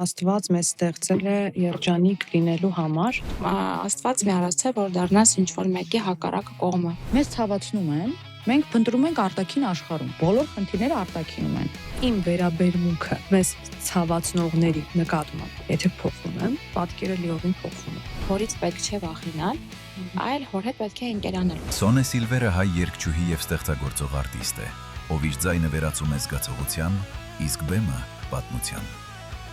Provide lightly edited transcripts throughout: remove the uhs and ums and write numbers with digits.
Աստված մեզ ստեղծել է երջանիկ լինելու համար։ Աստված մի արարած է, որ դառնաս ինչ-որ մեկի հակառակ կողմը։ Մեզ ցավացնում են, մենք փնտրում ենք արտաքին աշխարհում։ Բոլոր խնդիրները արտաքինում են։ Իմ վերաբերմունքը մեզ ցավացնողների նկատմամբ, եթե փոխվում եմ, պատկերը լիովին փոխվում է։ Հորից պետք չէ վախենալ, այլ հոր հետ պետք է ընկերանալ։ Սոնե Սիլվերը հայ երգչուհի եւ ստեղծագործող արտիստ է, ով իր ձայնը վերածում է զգացողության, իսկ բեմը պատմության։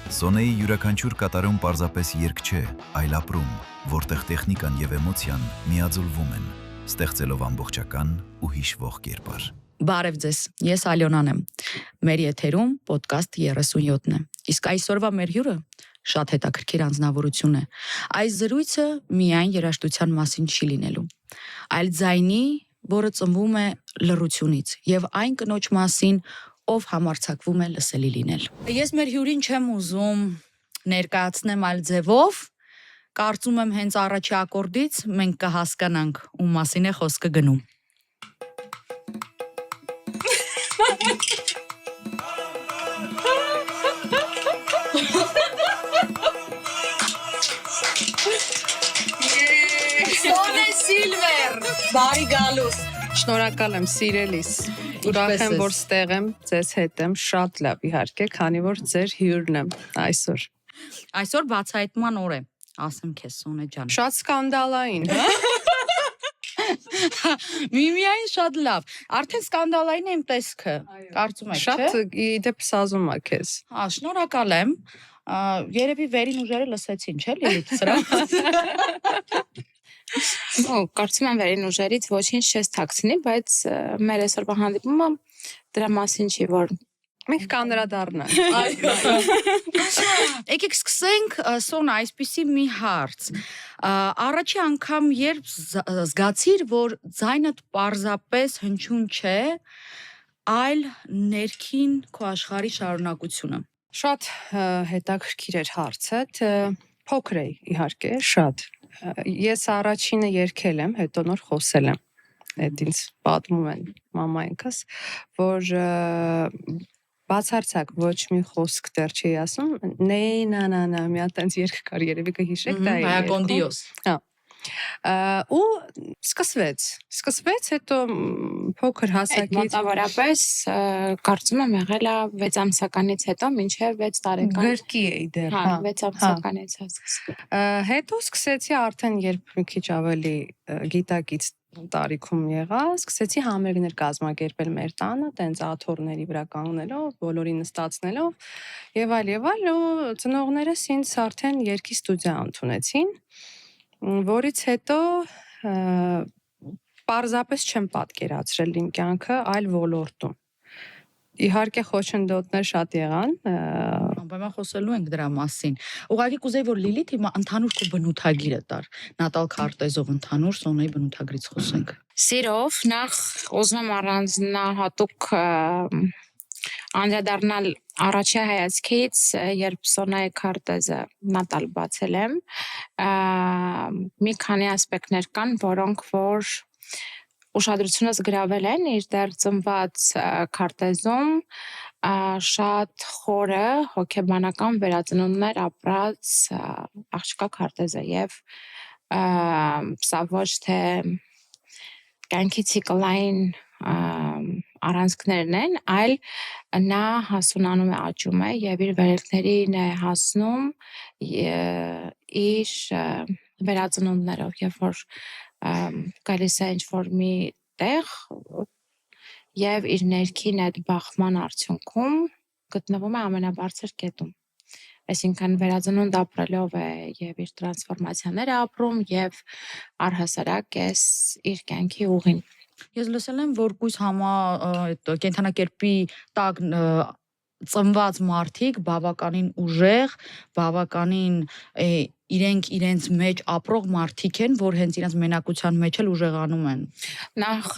Սոնեի յուրաքանչյուր կատարում պարզապես երգ չէ, այլ ապրում, որտեղ տեխնիկան եւ էմոցիան միաձուլվում են, ստեղծելով ամբողջական ու հիշվող կերպար։ Բարև ձեզ, ես Ալյոնան եմ։ Մեր եթերում ոդկաստ 37-ն է։ Իսկ այսօրվա մեր հյուրը շատ հետաքրքիր անձնավորություն է։ Այս զրույցը միայն երաժշտության մասին չի լինելու, այլ ձայնի, որը ծնվում է լռությունից, եւ այն կնոջ մասին, ով համարձակվում է լսելի լինել։ Ես մեր հյուրին չեմ ուզում ներկայացնեմ այլ ձևով, կարծում եմ հենց առաջի ակորդից մենք կհասկանանք ում մասին է խոսքը գնում։ Սոնե Սիլվեր, բարի գալուս։ Շնորհակալ եմ սիրելիս։ Ուրախ եմ, որ ստեղ եմ, ձեզ հետ եմ, շատ լավ իհարկե, քանի որ ձեր հյուրն եմ այսօր։ Այսօր բացահայտման օր է, ասեմ քեզ Սոնե ջան։ Շատ սկանդալային, հա։ Միմիայն շատ լավ։ Արդեն սկանդալային է իմ տեսքը, կարծում եք, չէ՞։ Շատ իդեպ սազում է քեզ։ Հա, շնորհակալ եմ։ Երևի վերին ուժերը լսեցին, չէ՞ Լիլիթ սրա։ Կարծում եմ վերին ուժերից ոչինչ չես թաքցնի, բայց մեր այսօրվա հանդիպումը դրա մասին չի, որ Մենք կանրադառնանք։ Եկեք սկսենք Սոնա այսպիսի մի հարց։ Առաջի անգամ երբ զգացիր, որ ձայնդ պարզապես հնչյուն չէ, այլ ներքին քո աշխարհի շարունակությունը։ Շատ հետաքրքիր էր հարցը, փոքր էի իհարկե, շատ։ Ես առաջինը երգել եմ, հետո նոր խոսել եմ։ Այդ ինձ պատմում են մամայինքս, որ բացարձակ ոչ մի խոսք դեռ չի ասում, նեյ-նա-նա-նա, մի հատ այնց երգ կար, երևի կհիշեք, դա է։ Հայակոնդիոս։ Հա։ Ու սկսվեց, հետո փոքր հասակից մոտավորապես կարծում եմ եղել է 6 ամսականից հետո մինչև 6 տարեկան։ գրկի էի դեռ, հա, հա։ 6 ամսականից հասկացա։ Հետո սկսեցի արդեն երբ մի քիչ ավելի գիտակից տարիքում եղա, սկսեցի համերգներ կազմակերպել մեր տանը, տենց աթոռների վրա կանգնելով, բոլորին նստացնելով եւ այլ, ու ծնողներս ինձ արդեն երգի ստուդիա ընդունեցին, որից հետո պարզապես չեմ պատկերացրել իմ կյանքը այլ ոլորտում։ Իհարկե խոչընդոտներ շատ եղան, Անպայման խոսելու ենք դրա մասին։ Ուղղակի կուզեի, որ Լիլիթ հիմա ընդհանուր քո բնութագիրը տար։ Նատալ Քարտեզով ընդհանուր Սոնեի բնութագրից խոսենք։ Սիրով նախ ուզում եմ առանձնահատուկ անդրադառնալ առաջի հայացքից, երբ Սոնեի Քարտեզը Նատալ բացել եմ, մի քանի ասպեկտներ կան, որոնք որ ուշադրությունս գրավել են իր դեռ ծնված քարտեզում շատ խորը հոգեբանական վերածնունդներ ապրած աղջկա քարտեզը եւ սա ոչ թե կյանքի ցիկլային առանցքներն են, այլ նա հասունանում է, աճում է եւ իր վերելքներին է հասնում իր վերածնունդներով, երբ որ գալիս է ինչ-որ մի տեղ եւ իր ներքին այդ բախման արդյունքում գտնվում է ամենաբարձր կետում։ Այսինքն վերածնունդ ապրելով է եւ իր տրանսֆորմացիաները ապրում եւ առհասարակ էս իր կյանքի ուղին։ Ես լսել եմ, որ կույս կենդանակերպի տակ ծնված մարդիկ բավականին ուժեղ, բավականին իրենք իրենց մեջ ապրող մարդիկ են, որ հենց իրենց մենակության մեջ էլ ուժեղանում են։ Նախ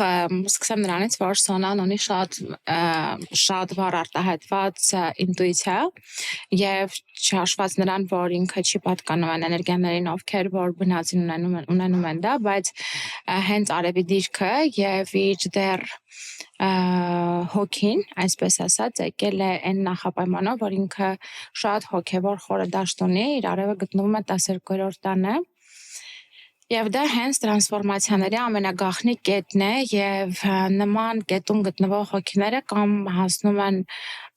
սկսեմ նրանից, որ Սոնան ունի շատ վառ արտահայտված ինտուիցիա եւ չհաշված նրան, որ ինքը չի պատկանում այն էներգիաներին, ովքեր որ բնածին ունենում են դա, բայց հենց արևի դիրքը եւ իր դեռ հոգին, այսպես ասած, եկել է այն նախապայմանով, որ ինքը շատ հոգեվոր խորը դաշտ ունի, իր արևը գտնվում է 12-րդ տանը։ Եվ դա հենց տրանսֆորմացիաների ամենագաղտնի կետն է եւ նման կետում գտնվող հոգիները կամ հասնում են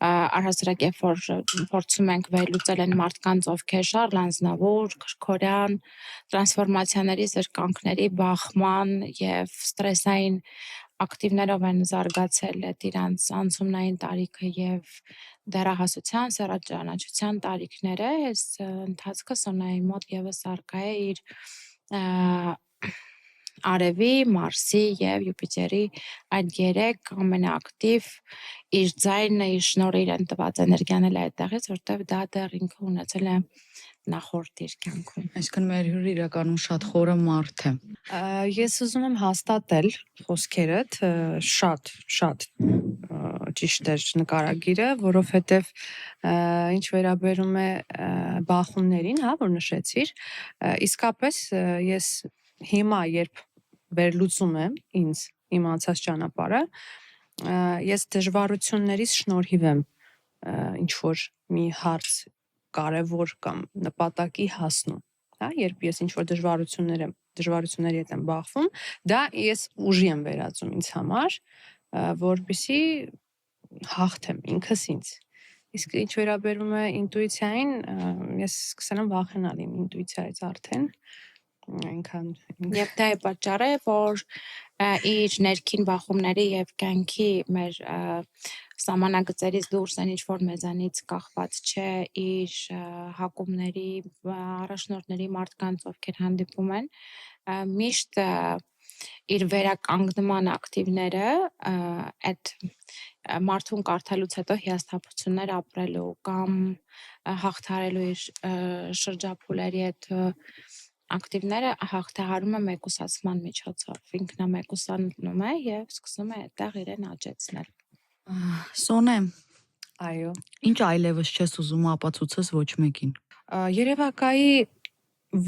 առհասարակ երբ որ փորձում ենք վերլուծել են մարդկանց, ովքեր Շարլ Ազնավուր, Քրքորյան, տրանսֆորմացիաների զրկանքների բախման եւ ստրեսային ակտիվներով են զարգացել այդ իրանց անցումնային տարիքը եւ դեռահասության, սեռաճանաչության տարիքները, այս ընթացքը Սոնայի մոտ եւս արկա է իր Արևի, Մարսի եւ Յուպիտերի այդ 3 ամենաակտիվ իր ձայնը, իր շնորհը իրեն տված էներգիան էլ է այդտեղից, որտեվ դա դեռ ինքը ունեցել է նախորդ իր կյանքում։ Այսինքն մեր հյուրը իրականում շատ խորը մարդ է։ Ես ուզում եմ հաստատել խոսքերդ, շատ ճիշտ էր նկարագիրը, որովհետև ինչ վերաբերում է բախումներին, հա, որ նշեցիր, իսկապես ես հիմա երբ վերլուծում եմ իմ անցած ճանապարհը, ես դժվարություններից շնորհիվ եմ ինչ որ մի հարց կարևոր կամ նպատակի հասնում, հա, երբ ես ինչ որ դժվարությունների հետ եմ բախվում, դա ես ուժի եմ վերածում ինձ համար, որպեսզի հաղթեմ ինքս ինձ։ Իսկ ինչ վերաբերում է ինտուիցիային, ես սկսել եմ վախենալ իմ ինտուիցիայից արդեն, այնքան Եվ դա է պատճառը, որ իր ներքին բախումների եւ կյանքի մեր սահմանագծերից դուրս են ինչ որ մեզանից կախված չէ, իր հակումների, առաջնորդների մարդկանց, ովքեր հանդիպում են, միշտ իր վերականգնման ակտիվները այդ մարդուն կարդալուց հետո հիասթափություններ ապրելու կամ հաղթարելու իր շրջափուլերի այդ ակտիվները հաղթահարում է մեկուսացման միջոցով։ Ինքնամեկուսանում է եւ սկսում է այդտեղ իրեն աճեցնել։ Սոնե, այո, ինչ այլևս չես ուզում ապացուցես ոչ մեկին։ Երևակայի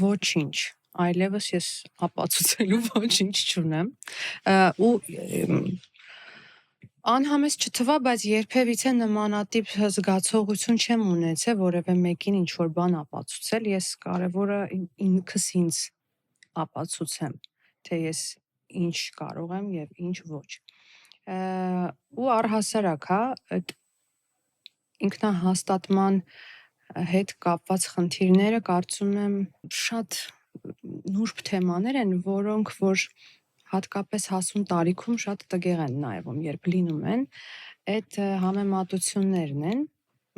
ոչինչ, այլևս ես ապացուցելու ոչինչ չունեմ, ու անհամես չթվա, բայց երբևիցե նմանատիպ զգացողություն չեմ ունեցել որևէ մեկին ինչ որ բան ապացուցել, ես կարևորը ինքս ինձ ապացուցեմ, թե ես ինչ կարող եմ եւ ինչ ոչ։ Ու առհասարակ, հա, այդ ինքնահաստատման հետ կապված խնդիրները կարծում եմ շատ նուրբ թեմաներ են, որոնք որ հատկապես հասուն տարիքում շատ տգեղ են նայվում, երբ լինում են, այդ համեմատություններն են,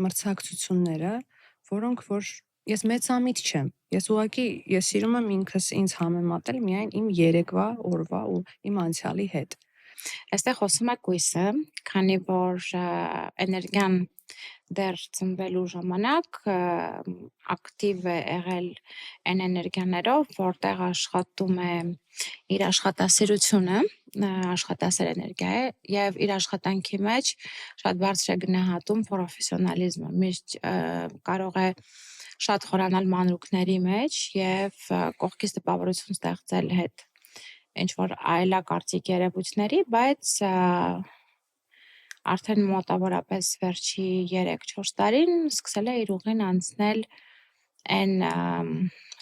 մրցակցությունները, որոնք որ ես մեծամիտ չեմ, ես սիրում եմ ինքս ինձ համեմատել միայն իմ երեկվա օրվա ու իմ անցյալի հետ։ Այստեղ խոսում է կույսը, քանի որ էներգիան դեռ ծնվելու ժամանակ ակտիվ է եղել այն էներգիաներով, որտեղ աշխատում է իր աշխատասիրությունը, աշխատասեր էներգիա է եւ իր աշխատանքի մեջ շատ բարձր է գնահատում պրոֆեսիոնալիզմը, միշտ կարող է շատ խորանալ մանրուքների մեջ եւ կողքից տպավորություն ստեղծել հետ ինչ որ այլակարծիք երևույթների, բայց արդեն մոտավորապես վերջի 3-4 տարին սկսել է իր ուղին անցնել այն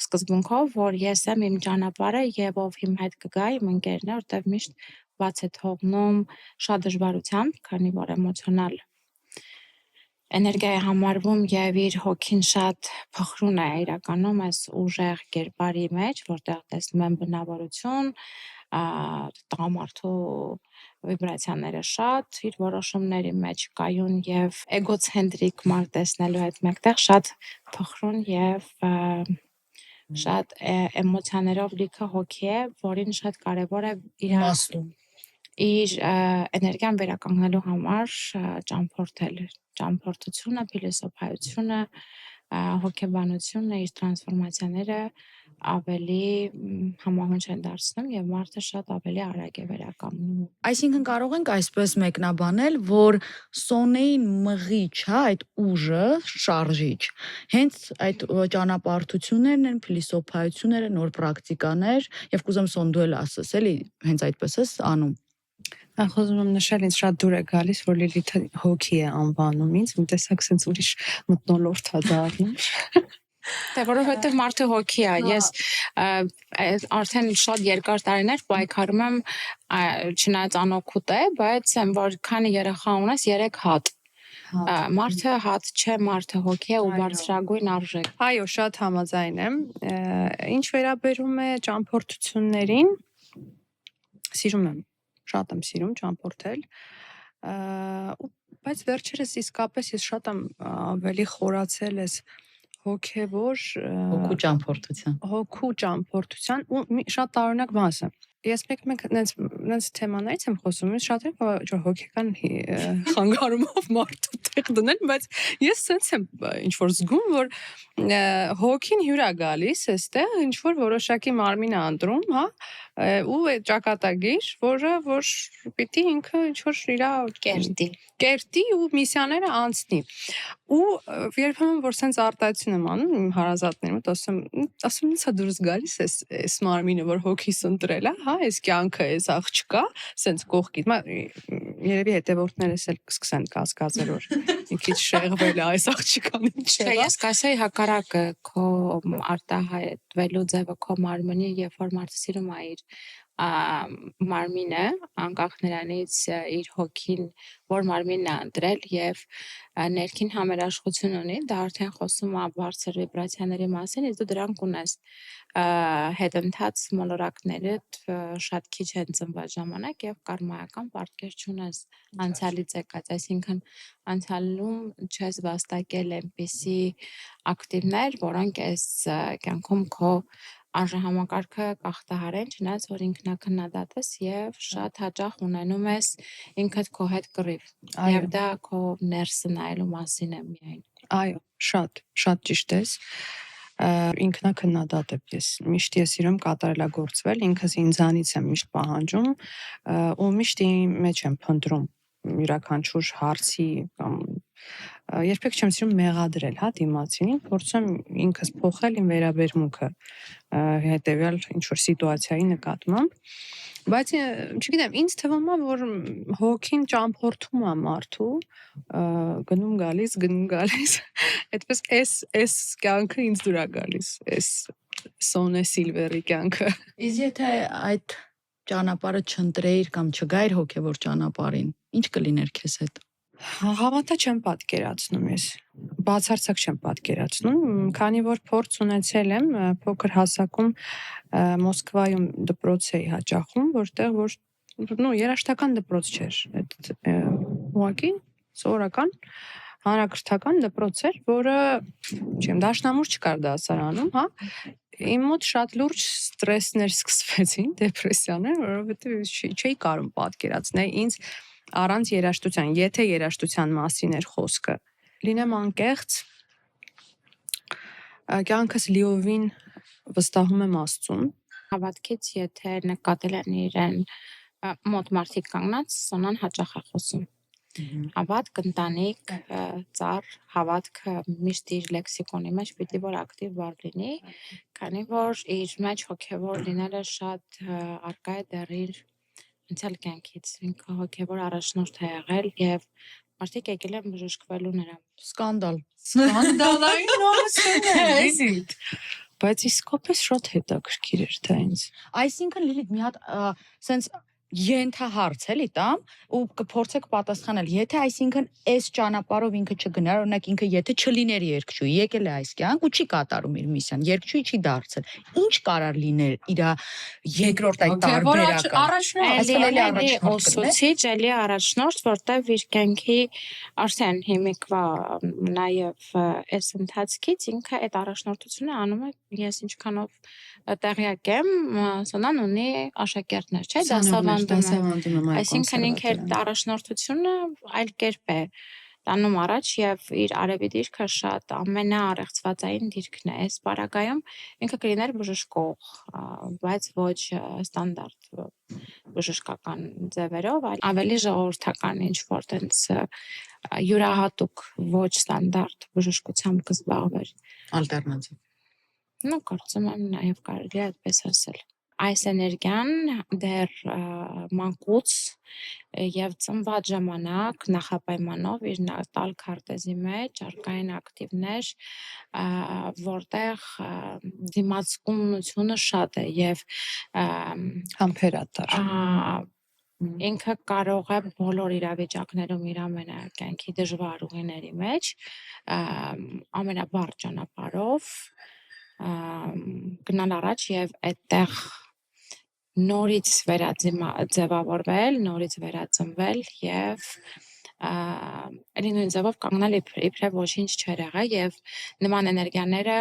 սկզբունքով, որ ես եմ իմ ճանապարհը եւ ով իմ հետ կգա, իմ ընկերն է, որտեվ միշտ բաց է թողնում շատ դժվարությամբ, քանի որ էմոցիոնալ էներգիա է համարվում եւ իր հոգին շատ փխրուն է իրականում այս ուժեղ կերպարի մեջ, որտեղ տեսնում եմ բնավորություն, տղամարդու վիբրացիաները շատ, իր որոշումների մեջ կայուն եւ էգոցենտրիկ մարդ տեսնելու հետ մեկտեղ շատ փխրուն եւ շատ էմոցիաներով լիքը հոգի է, որին շատ կարեւոր է իր էներգիան վերականգնելու համար ճամփորդել, ճամփորդությունը, փիլիսոփայությունը, հոգեբանությունը իր տրանսֆորմացիաները ավելի համահունչ են դարձնում եւ մարդը շատ ավելի արագ է վերականգնում։ Այսինքն կարող ենք այսպես մեկնաբանել, որ Սոնեին մղիչ, հա, այդ ուժը, շարժիչ, հենց այդ ճանապարհորդություններն են, փիլիսոփայությունները, նոր պրակտիկաներ, եւ կուզեմ Սոն դու էլ ասես, էլի, հենց այդպես ես անում։ Խոզում եմ նշել, ինձ շատ դուր է գալիս, որ Լիլիթը հոգի է անվանում ինձ, մի տեսակ sense ուրիշ մթնոլորտ է դառնում։ Դե որովհետեւ մարդը հոգի է, ես արդեն շատ երկար տարիներ պայքարում եմ, չնայած անօգուտ է, բայց որ քանի երեխա ունես 3 հատ։ Մարդը հատ չէ, մարդը հոգի է ու բարձրագույն արժեք։ Այո, շատ համաձայն եմ։ Ինչ վերաբերում է ճամփորդություններին, սիրում եմ, շատ եմ սիրում ճամփորդել։ Բայց վերջերս իսկապես ես շատ եմ ավելի խորացել ես հոգևոր հոգու ճամփորդության ու շատ տարօրինակ մաս է։ Ես մեկ նենց թեմաներից եմ խոսում, ես շատ եմ որ հոգեկան խանգարումով մարդու տեղ դնել, բայց ես sense եմ ինչ որ զգում, որ հոգին հյուր է գալիս այստեղ, ինչ որ որոշակի մարմին է ընտրում, հա, ու այդ ճակատագիր, որը որ պիտի ինքը ինչ որ իր կերտի ու միսիաները անցնի։ Ու երբեմն որ sense արտահայտություն եմ անում իմ հարազատներին, ասում ինձ է դուրս գալիս այս մարմինը, որ հոգիս ընտրել է, հա, այս կյանքը, այս աղջկա, sense կողքից։ Երևի հետևորդներս էլ կսկսեն կասկածել, որ մի քիչ շեղվել է այս աղջկան ինչ է։ Չէ, ես կասեի հակառակը, քո արտահայտվելու ձևը քո մարմնի, երբ որ մարդը սիրում է իր մարմինը, անկախ նրանից իր հոգին, որ մարմինն է ընտրել եւ ներքին համերաշխություն ունի, դա արդեն խոսում է բարձր վիբրացիաների մասին, իսկ դու դրանք ունես հետընթաց մոլորակներդ շատ քիչ են ծնված ժամանակ եւ կարմայական պարտքեր չունես անցյալից եկած, այսինքն անցյալում չես վաստակել այնպիսի ակտիվներ, որոնք այս կյանքում քո արժեհամակարգը կախտահարեն, չնայած որ ինքնակնդադատ ես եւ շատ հաճախ ունենում ես ինքդ քո հետ կռիվ։ Եվ դա քո ներսը նայելու մասին է միայն։ Այո, շատ ճիշտ ես։ Ինքնակնդադատ եմ ես։ Միշտ ես իրում կատարելագործվել, ինքս ինձանից եմ միշտ պահանջում ու միշտ իմ մեջ եմ փնտրում յուրաքանչյուր հարցի կամ երբեք չեմ սիրում մեղադրել, հա, դիմացին, փորձում ինքս փոխել իմ վերաբերմունքը հետեւյալ ինչ որ սիտուացիայի նկատմամբ, բայց չգիտեմ, ինձ թվում է, որ հոգին ճամփորդում է մարդու, գնում գալիս, այդպես այս կյանքը ինձ դուր է գալիս, այս Սոնե Սիլվերի կյանքը։ Իսկ եթե այդ ճանապարհը չընտրեիր կամ չգայր հոգևոր ճանապարհին, ինչ կլիներ քեզ հետ։ Հավատա չեմ պատկերացնում ես, բացարձակ չեմ պատկերացնում, քանի որ փորձ ունեցել եմ փոքր հասակում Մոսկվայում դպրոց էի հաճախում, որտեղ որ երաժշտական դպրոց չէր, այդ ուղղակի սովորական հանրակրթական դպրոց էր, որը չեմ դաշնամուր չկար դասարանում, հա, իմ մոտ շատ լուրջ ստրեսներ սկսվեցին, դեպրեսիաներ, որովհետև չէի կարող պատկերացնել ինձ առանց երաժշտության, եթե երաժշտության մասին էր խոսքը, լինեմ անկեղծ, կյանքս լիովին վստահում եմ Աստծուն։ Հավատքից եթե նկատել են իրեն մոտ մարդիկ կանգնած, Սոնան հաճախ է խոսում։ Հավատք, ընտանիք, ծառ, հավատքը միշտ իր լեքսիկոնի մեջ պիտի որ ակտիվ բառ լինի, քանի որ իր մեջ հոգևոր լինելը շատ արկա է դեռ իր անցյալ կյանքից, ինքը հոգևոր առաջնորդ է եղել եւ մարդիկ եկել են բժշկվելու նրան։ Սկանդալային նորություն է։ Բայց իսկապես շատ հետաքրքիր էր դա ինձ։ Այսինքն Լիլիթ մի հատ սենց ենթահարց էլի տամ ու կփորձեք պատասխանել, եթե այսինքն այս ճանապարհով ինքը չգնար, օրինակ ինքը եթե չլիներ երգչուհի, եկել է այս կյանք ու չի կատարում իր միսիան, երգչուհի չի դարձել, ինչ կարար լիներ իր երկրորդ այդ տարբերակը։ Ուսուցիչ էլի առաջնորդ, որտեվ իր կյանքի արդեն հիմիկվա նաև այս ընթացքից ինքը այդ առաջնորդությունը անում է, ես ինչքանով տեղյակ եմ, Սոնան ունի աշակերտներ, չէ՞, դասավանդում է։ Այսինքն ինքը այդ առաջնորդությունը այլ կերպ է տանում առաջ եւ իր արևի դիրքը շատ ամենաառեղծվածային դիրքն է։ Այս պարագայում ինքը կլիներ բժշկող, բայց ոչ ստանդարտ բժշկական ձևերով, այլ ավելի ժողովրդական ինչ-որ տենց յուրահատուկ ոչ ստանդարտ բժշկությամբ կզբաղվեր։ Ալտերնատիվ։ Ну, կարծում եմ նաև կարելի է այդպես ասել։ Այս էներգիան դեռ մանկուց եւ ծնված ժամանակ նախապայմանով իր նատալ քարտեզի մեջ արկային ակտիվներ, որտեղ դիմացկունությունը շատ է եւ Համբերատար։ ինքը կարող է բոլոր իրավիճակներում իր ամենակյանքի դժվար ուղիների մեջ ամենաբարձ ճանապարհով գնալ առաջ եւ այդտեղ նորից ձևավորվել, նորից վերածնվել եւ էլի նույն ձևով կանգնել իբրև ոչինչ չէր եղել եւ նման էներգիաները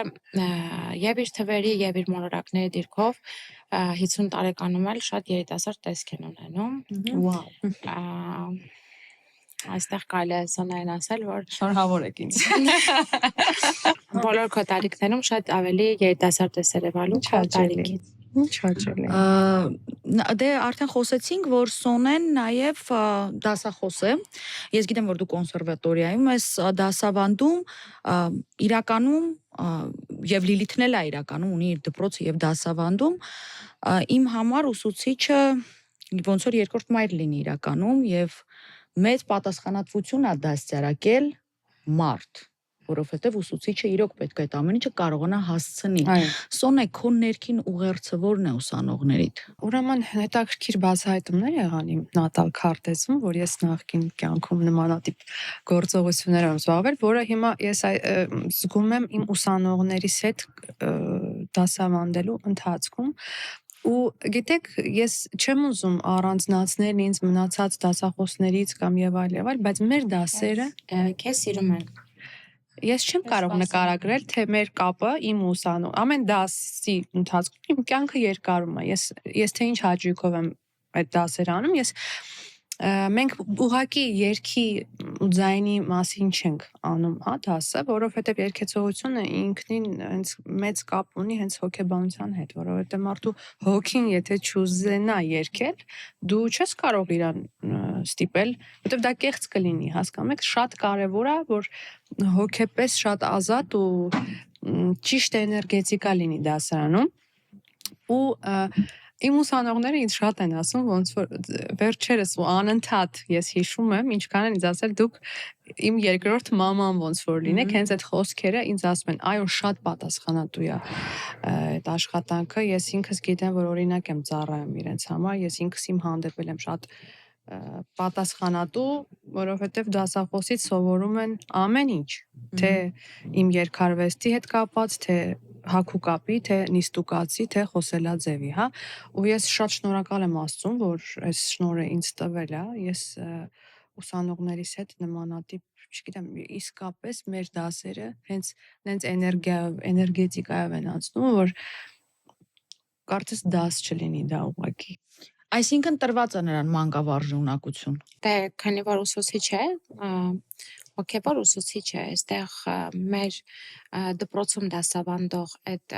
եւ իր թվերի եւ իր մոլորակների դիրքով 50 տարեկանում էլ շատ երիտասարդ տեսք են ունենում։ Վաու։ Այստեղ կարելի է սոնային ասել, որ Շնորհավոր եք ինձ։ բոլոր քո տարիքներում շատ ավելի երիտասարդ ես երևալու քո տարիքից։ Ինչ հաճելի։ Դե արդեն խոսեցինք, որ Սոնեն նաև դասախոս է։ Ես գիտեմ, որ դու կոնսերվատորիայում ես դասավանդում, իրականում եւ Լիլիթն էլ է իրականում ունի իր դպրոցը եւ դասավանդում։ Իմ համար ուսուցիչը ոնց որ երկրորդ մայր լինի իրականում եւ մեծ պատասխանատվություն է դաստիարակել մարդ, որովհետեւ ուսուցիչը իրոք պետք է այդ ամեն ինչը կարողանա հասցնի։ Այո։ Սոնե, քո ներքին ուղերձը ո՞րն է ուսանողներիդ։ Ուրեմն հետաքրքիր բացահայտումներ եղան իմ նատալ քարտեզում, որ ես նախկին կյանքում նմանատիպ գործողություններ եմ զբաղվել, որը հիմա ես զգում եմ իմ ուսանողներիս հետ դասավանդելու ընթացքում։ Ու գիտեք, ես չեմ ուզում առանձնացնել ինձ մնացած դասախոսներից կամ եւ այլ, բայց մեր դասերը Քեզ սիրում են։ ես չեմ կարող նկարագրել, թե մեր կապը իմ ուսանող, ամեն դասի ընթացքում իմ կյանքը երկարում է։ Ես թե ինչ հաճույքով եմ այդ դասերը անում, մենք ուղղակի երգի ու ձայնի մասին չենք անում, հա, դասը, որովհետև երգեցողությունը ինքնին հենց մեծ կապ ունի հենց հոգեբանության հետ, որովհետև մարդու հոգին եթե չուզենա երգել, դու չես կարող իրան ստիպել, որովհետև դա կեղծ կլինի, հասկանում եք, շատ կարևոր է, որ հոգեպես շատ ազատ ու ճիշտ էներգետիկա լինի դասարանում ու իմ ուսանողները ինձ շատ են ասում, ոնց որ վերջերս ու անընդհատ ես հիշում եմ, ինչքան են ինձ ասել դուք իմ երկրորդ մաման ոնց որ լինեք, հենց այդ խոսքերը ինձ ասում են, այո, շատ պատասխանատու է այդ աշխատանքը, ես ինքս գիտեմ, որ օրինակ եմ ծառայում իրենց համար, ես ինքս իմ հանդեպ եմ շատ պատասխանատու, որովհետև դասախոսից սովորում են ամեն ինչ, թե իմ երկարվեստի հետ կապված, թե հագուկապի, թե նիստուկացի, թե խոսելաձևի, հա, ու ես շատ շնորհակալ եմ Աստծուն, որ այս շնորհը ինձ տվել է, ես ուսանողներիս հետ նմանատիպ, չգիտեմ, իսկապես մեր դասերը հենց էներգետիկայով են անցնում, որ կարծես դաս չլինի դա ուղղակի։ Այսինքն տրված է նրան մանկավարժի ունակություն։ Դե քանի որ ուսուցիչ է, հոգեբար ուսուցիչ է, այստեղ մեր դպրոցում դասավանդող այդ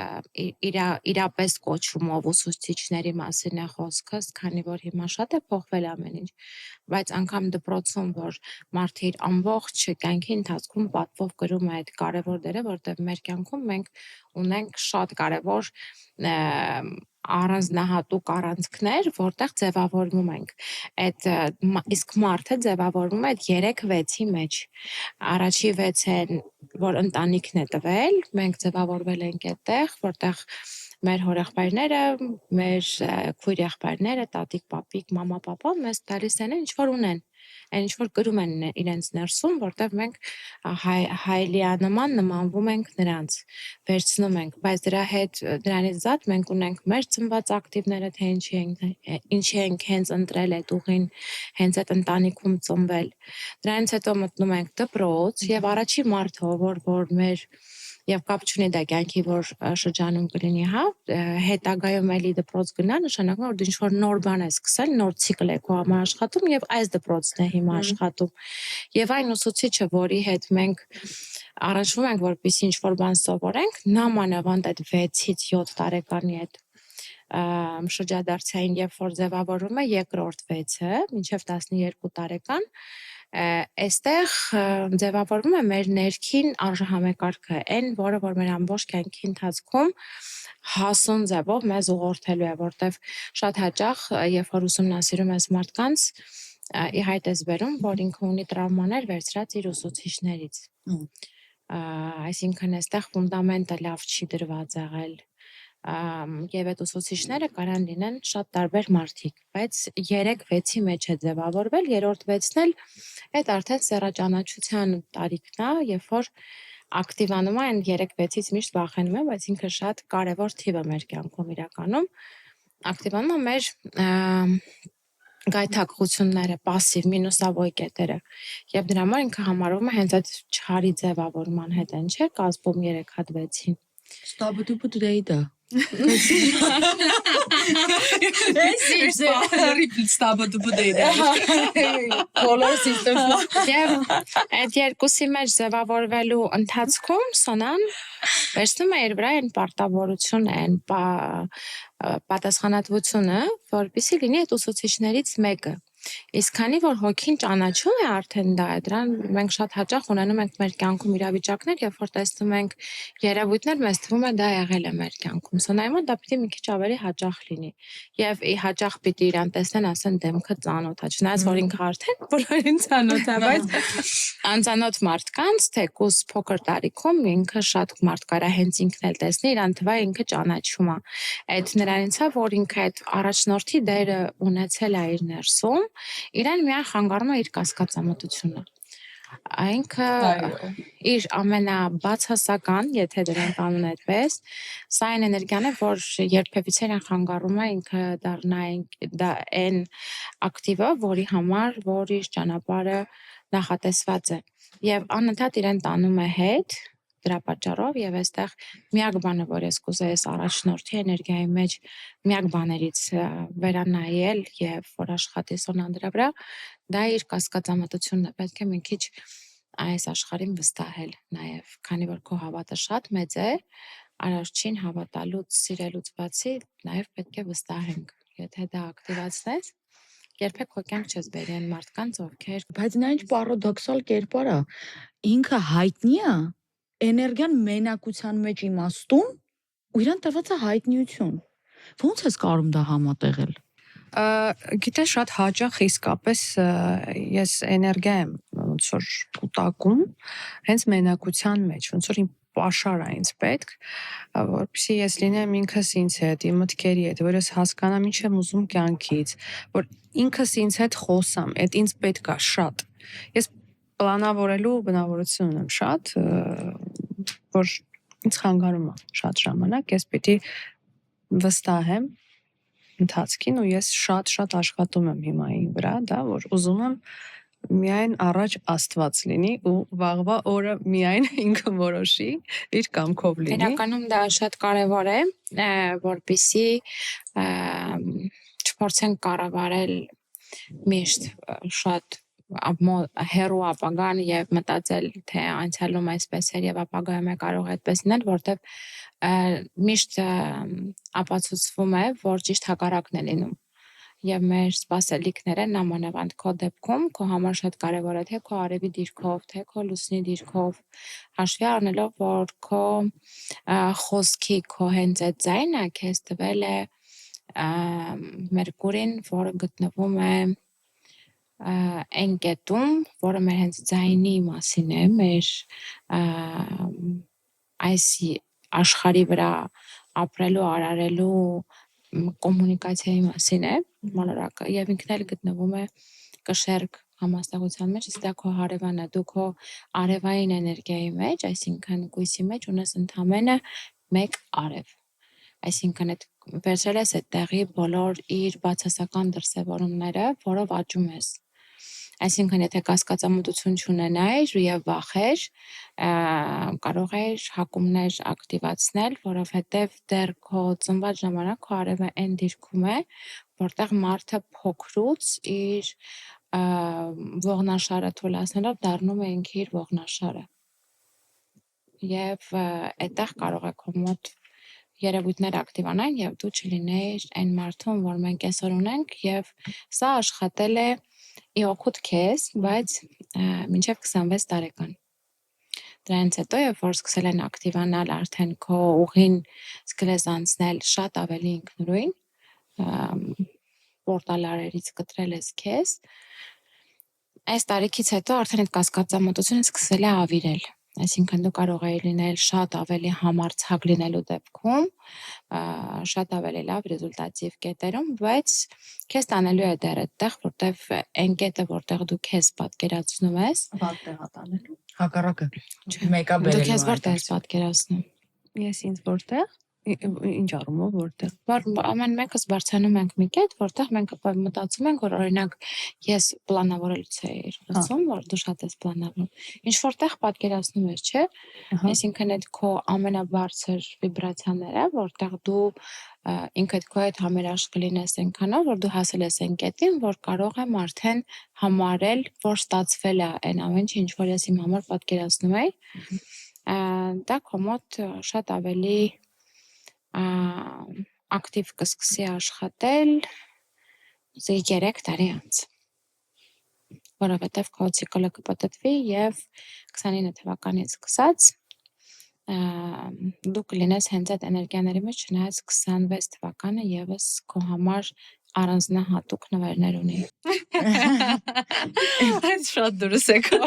իրապես կոչումով ուսուցիչների մասին է խոսքը, քանի որ հիմա շատ է փոխվել ամեն ինչ, բայց անգամ դպրոցում, որ մարդը իր ամբողջ կյանքի ընթացքում պատվով կրում է այդ կարևոր դերը, որտեղ մեր կյանքում մենք ունենք շատ կարևոր առանձնահատուկ առանցքներ, որտեղ ձևավորվում ենք։ Իսկ մարդը ձևավորվում է 3-6-ի մեջ։ Առաջի 6-ն, որ ընտանիքն է տվել, մենք ձևավորվել ենք այդտեղ, որտեղ մեր հորեղբայրները, մեր քույր եղբայրները, տատիկ, պապիկ, մամա, պապա մեզ տալիս են ինչ որ ունեն, այն ինչ որ կրում են իրենց ներսում, որտեղ մենք հայլիանման նմանվում ենք նրանց, վերցնում ենք, բայց դրա հետ դրանից զատ մենք ունենք մեր ծնված ակտիվները, թե ինչի ենք հենց ընտրել այդ ուղին, հենց այդ ընտանիքում ծնվել։ Դրանից հետո մտնում ենք դպրոց եւ առաջի մարդը, որ մեր եւ կապ չունի դա կյանքի որ շրջանում կլինի, հա, հետագայում էլի դպրոց գնա, նշանակում է որ դու ինչ-որ նոր բան ես սկսել, նոր ցիկլ է քո համար աշխատում եւ այս դպրոցն է հիմա աշխատում։ Եվ այն ուսուցիչը, որի հետ մենք առնչվում ենք, որպեսզի ինչ-որ բան սովորենք, նամանավանդ այդ 6-ից 7 տարեկանի այդ շրջադարձային, երբ որ ձևավորվում է երկրորդ 6-ը, մինչև 12 տարեկան, այստեղ ձևավորվում է մեր ներքին արժեհամեկարգը, այն, որը որ մեր ամբողջ կյանքի ընթացքում հասուն ձևով մեզ ուղղորդելու է, որտեվ շատ հաճախ, երբ որ ուսումնասիրում ես մարդկանց, ի հայտ ես բերում, որ ինքը ունի տրավմաներ վերցրած իր ուսուցիչներից։ Այսինքն այստեղ ֆունդամենտը լավ չի դրված եղել։ Եվ այդ ուսուցիչները կարան լինեն շատ տարբեր մարդիկ, բայց 3-6-ի մեջ է ձևավորվել, երրորդ 6-ն էլ այդ արդեն սեռաճանաչության տարիքն է, երբ որ ակտիվանում է այն 3-6-ից միշտ վախենում եմ, բայց ինքը շատ կարևոր թիվ է մեր կյանքում իրականում, ակտիվանում է մեր գայթակղությունները, պասիվ, մինուսավոր կետերը, եւ դրա համար ինքը համարվում է հենց այդ չարի ձևավորման հետ են, չէ՞, կազմում 3 հատ 6-ին։ Ստաբդուբը դեյդա։ Բոլոր սիստեմը։ Եվ այդ երկուսի մեջ ձևավորվելու ընթացքում Սոնան վերցնում է իր վրա այն պարտավորությունը, այն պատասխանատվությունը, որպեսզի լինի այդ ուսուցիչներից մեկը։ Իսկ քանի որ հոգին ճանաչում է արդեն դա, դրան մենք շատ հաճախ ունենում ենք մեր կյանքում իրավիճակներ, երբ որ տեսնում ենք երևույթներ, մեզ թվում է դա եղել է մեր կյանքում։ Սոնայում դա պիտի մի քիչ ավելի հաճախ լինի։ Եվ հաճախ պիտի իրան տեսնեն, ասեն դեմքը ծանոթ է, չնայած որ ինքը արդեն բոլորին ծանոթ է, բայց անծանոթ մարդկանց թեկուզ փոքր տարիքում ինքը շատ մարդ կարա հենց ինքն էլ տեսնի, իրան թվա ինքը ճանաչում է։ Այդ նրանից է, որ ինքը այդ առաջնորդի դերը ունեցել է իր ներսում, իրեն միայն խանգարում է իր կասկածամտությունը։ Ինքը իր ամենաբացասական, եթե դրանք անուն այդպես, սա այն էներգիան է, որ երբևիցե իրեն խանգարում է ինքը դառնա այն ակտիվը, որի համար, որ իր ճանապարհը նախատեսված է։ Եվ անընդհատ իրեն տանում է հետ դրա պատճառով եւ այստեղ միակ բանը, որ ես կուզեի առաջնորդի էներգիայի մեջ միակ բաներից վերանայել եւ որ աշխատի Սոնան դրա վրա, դա իր կասկածամտությունն է, պետք է մի քիչ այս աշխարհին վստահել նաեւ, քանի որ քո հավատը շատ մեծ է, Արարչին հավատալուց, սիրելուց բացի նաեւ պետք է վստահենք, եթե դա ակտիվացնես, երբեք քո կյանք չես բերի այն մարդկանց, ովքեր Բայց նա ինչ պարադոքսալ կերպար է։ Ինքը հայտնի է, էներգիան մենակության մեջ իմաստուն, ու իրան տրված է հայտնիություն։ Ոնց ես կարող դա համատեղել։ Գիտես շատ հաճախ իսկապես ես էներգիա եմ ոնց որ կուտակում հենց մենակության մեջ, ոնց որ իմ պաշար է ինձ պետք, որպեսզի ես լինեմ ինքս ինձ հետ, իմ մտքերի հետ, որ ես հասկանամ ինչ եմ ուզում կյանքից, որ ինքս ինձ հետ խոսամ, այդ ինձ պետք է շատ։ Ես պլանավորելու բնավորություն ունեմ շատ, որ ինձ խանգարում է շատ ժամանակ, ես պիտի վստահեմ ընթացքին ու ես շատ աշխատում եմ հիմա այն վրա, դա որ ուզում եմ միայն առաջ Աստված լինի ու վաղվա օրը միայն ինքը որոշի իր կամքով լինի։ Իրականում դա շատ կարևոր է, որպեսզի չփորձենք կառավարել միշտ շատ հեռու ապագան եւ մտածել թե անցյալում այսպես էր եւ ապագայում է կարող այդպես լինել, որտեվ միշտ ապացուցվում է, որ ճիշտ հակառակն է լինում։ Եվ մեր սպասելիքները նամանավանդ քո դեպքում քո համար շատ կարևոր է թե քո արևի դիրքով, թե քո լուսնի դիրքով, հաշվի առնելով, որ քո խոսքի, քո հենց այդ ձայնը քեզ տվել է Մերկուրին, որը գտնվում է այն կետում, որը մեր հենց ձայնի մասին է, մեր այս աշխարհի վրա ապրելու, արարելու կոմունիկացիայի մասին է մոլորակը եւ ինքն էլ գտնվում է կշեռք համաստեղության մեջ, իսկ դա քո հարևանն է, դու քո արևային էներգիայի մեջ, այսինքն գույսի մեջ ունես ընդամենը մեկ արև, այսինքն այդ վերցրել ես այդ տեղի բոլոր իր բացասական դրսևորումները, որով աճում ես, Այսինքն եթե կասկածամտություն չունենայր եւ վախեր, կարող էր հակումներ ակտիվացնել, որովհետեւ դեռ քո ծնված ժամանակ քո արևը այն դիրքում է, որտեղ մարդը փոքրուց իր ողնաշարը թույլատնելով դառնում է ինքը իր ողնաշարը։ Եվ այդտեղ կարող է քո մոտ երևույթներ ակտիվանային եւ դու չլինեիր այն մարդուն, որ մենք այսօր ունենք եւ սա աշխատել է ի օգուտ քեզ, բայց մինչեւ 26 տարեկան։ Դրանից հետո երբ որ սկսել են ակտիվանալ արդեն քո ուղին սկսել ես անցնել շատ ավելի ինքնուրույն, պորտալարերից կտրել ես քեզ, այս տարիքից հետո արդեն այդ կասկածամտությունը սկսել է ավիրել։ Այսինքն դու կարող ես լինել շատ ավելի համարձակ լինելու դեպքում, շատ ավելի լավ ռեզուլտատիվ կետերում, բայց քեզ տանելու է դեռ այդտեղ, որտեղ այն կետը, որտեղ դու քեզ պատկերացնում ես, Վատ տեղա տանելու։ Հակառակը։ Մեկա դու քեզ որտեղ ես պատկերացնում։ Ես ինձ որտեղ ինչ առումով որտեղ։ Ամեն մեկս բարձրանում ենք մի կետ, որտեղ մենք մտածում ենք, որ օրինակ ես պլանավորելուց էի ասում, որ դու շատ ես պլանավորում։ Ինչ որտեղ պատկերացնում ես, չէ՞։ Այսինքն այդ քո ամենաբարձր վիբրացիաները, որտեղ դու ինքդ քո հետ համերաշխ կլինես այնքանով, որ դու հասել ես այն կետին, որ կարող եմ արդեն համարել, որ ստացվել է այն ամենը, ինչ որ ես իմ համար պատկերացնում էի։ Դա քո մոտ շատ ավելի ակտիվ կսկսի աշխատել 3 տարի անց, որովհետև քո ցիկլը կպտտվի եւ 29 թվականից սկսած դու կլինես հենց այդ էներգիաների մեջ, չնայած 26 թվականը եւս քո համար առանձնահատուկ նվերներ ունի։ Այս շատ դուրս է կա։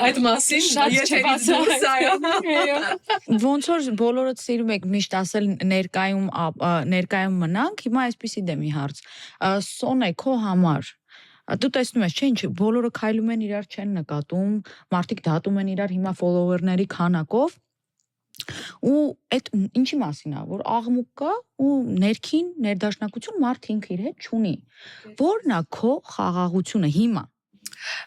Այդ մասին Շատ չբացահայտ։ Ոնց որ բոլորը սիրում եք միշտ ասել ներկայում մնանք, հիմա այսպեսի դե մի հարց։ Սոնե քո համար դու տեսնում ես, չէ՞ ինչ, բոլորը քայլում են իրար չեն նկատում, մարդիկ դատում են իրար հիմա ֆոլոուերների քանակով։ Ու այդ ինչի մասին է, որ աղմուկ կա ու ներքին ներդաշնակություն մարդ ինքը իր հետ չունի։ Որն է քո խաղաղությունը հիմա։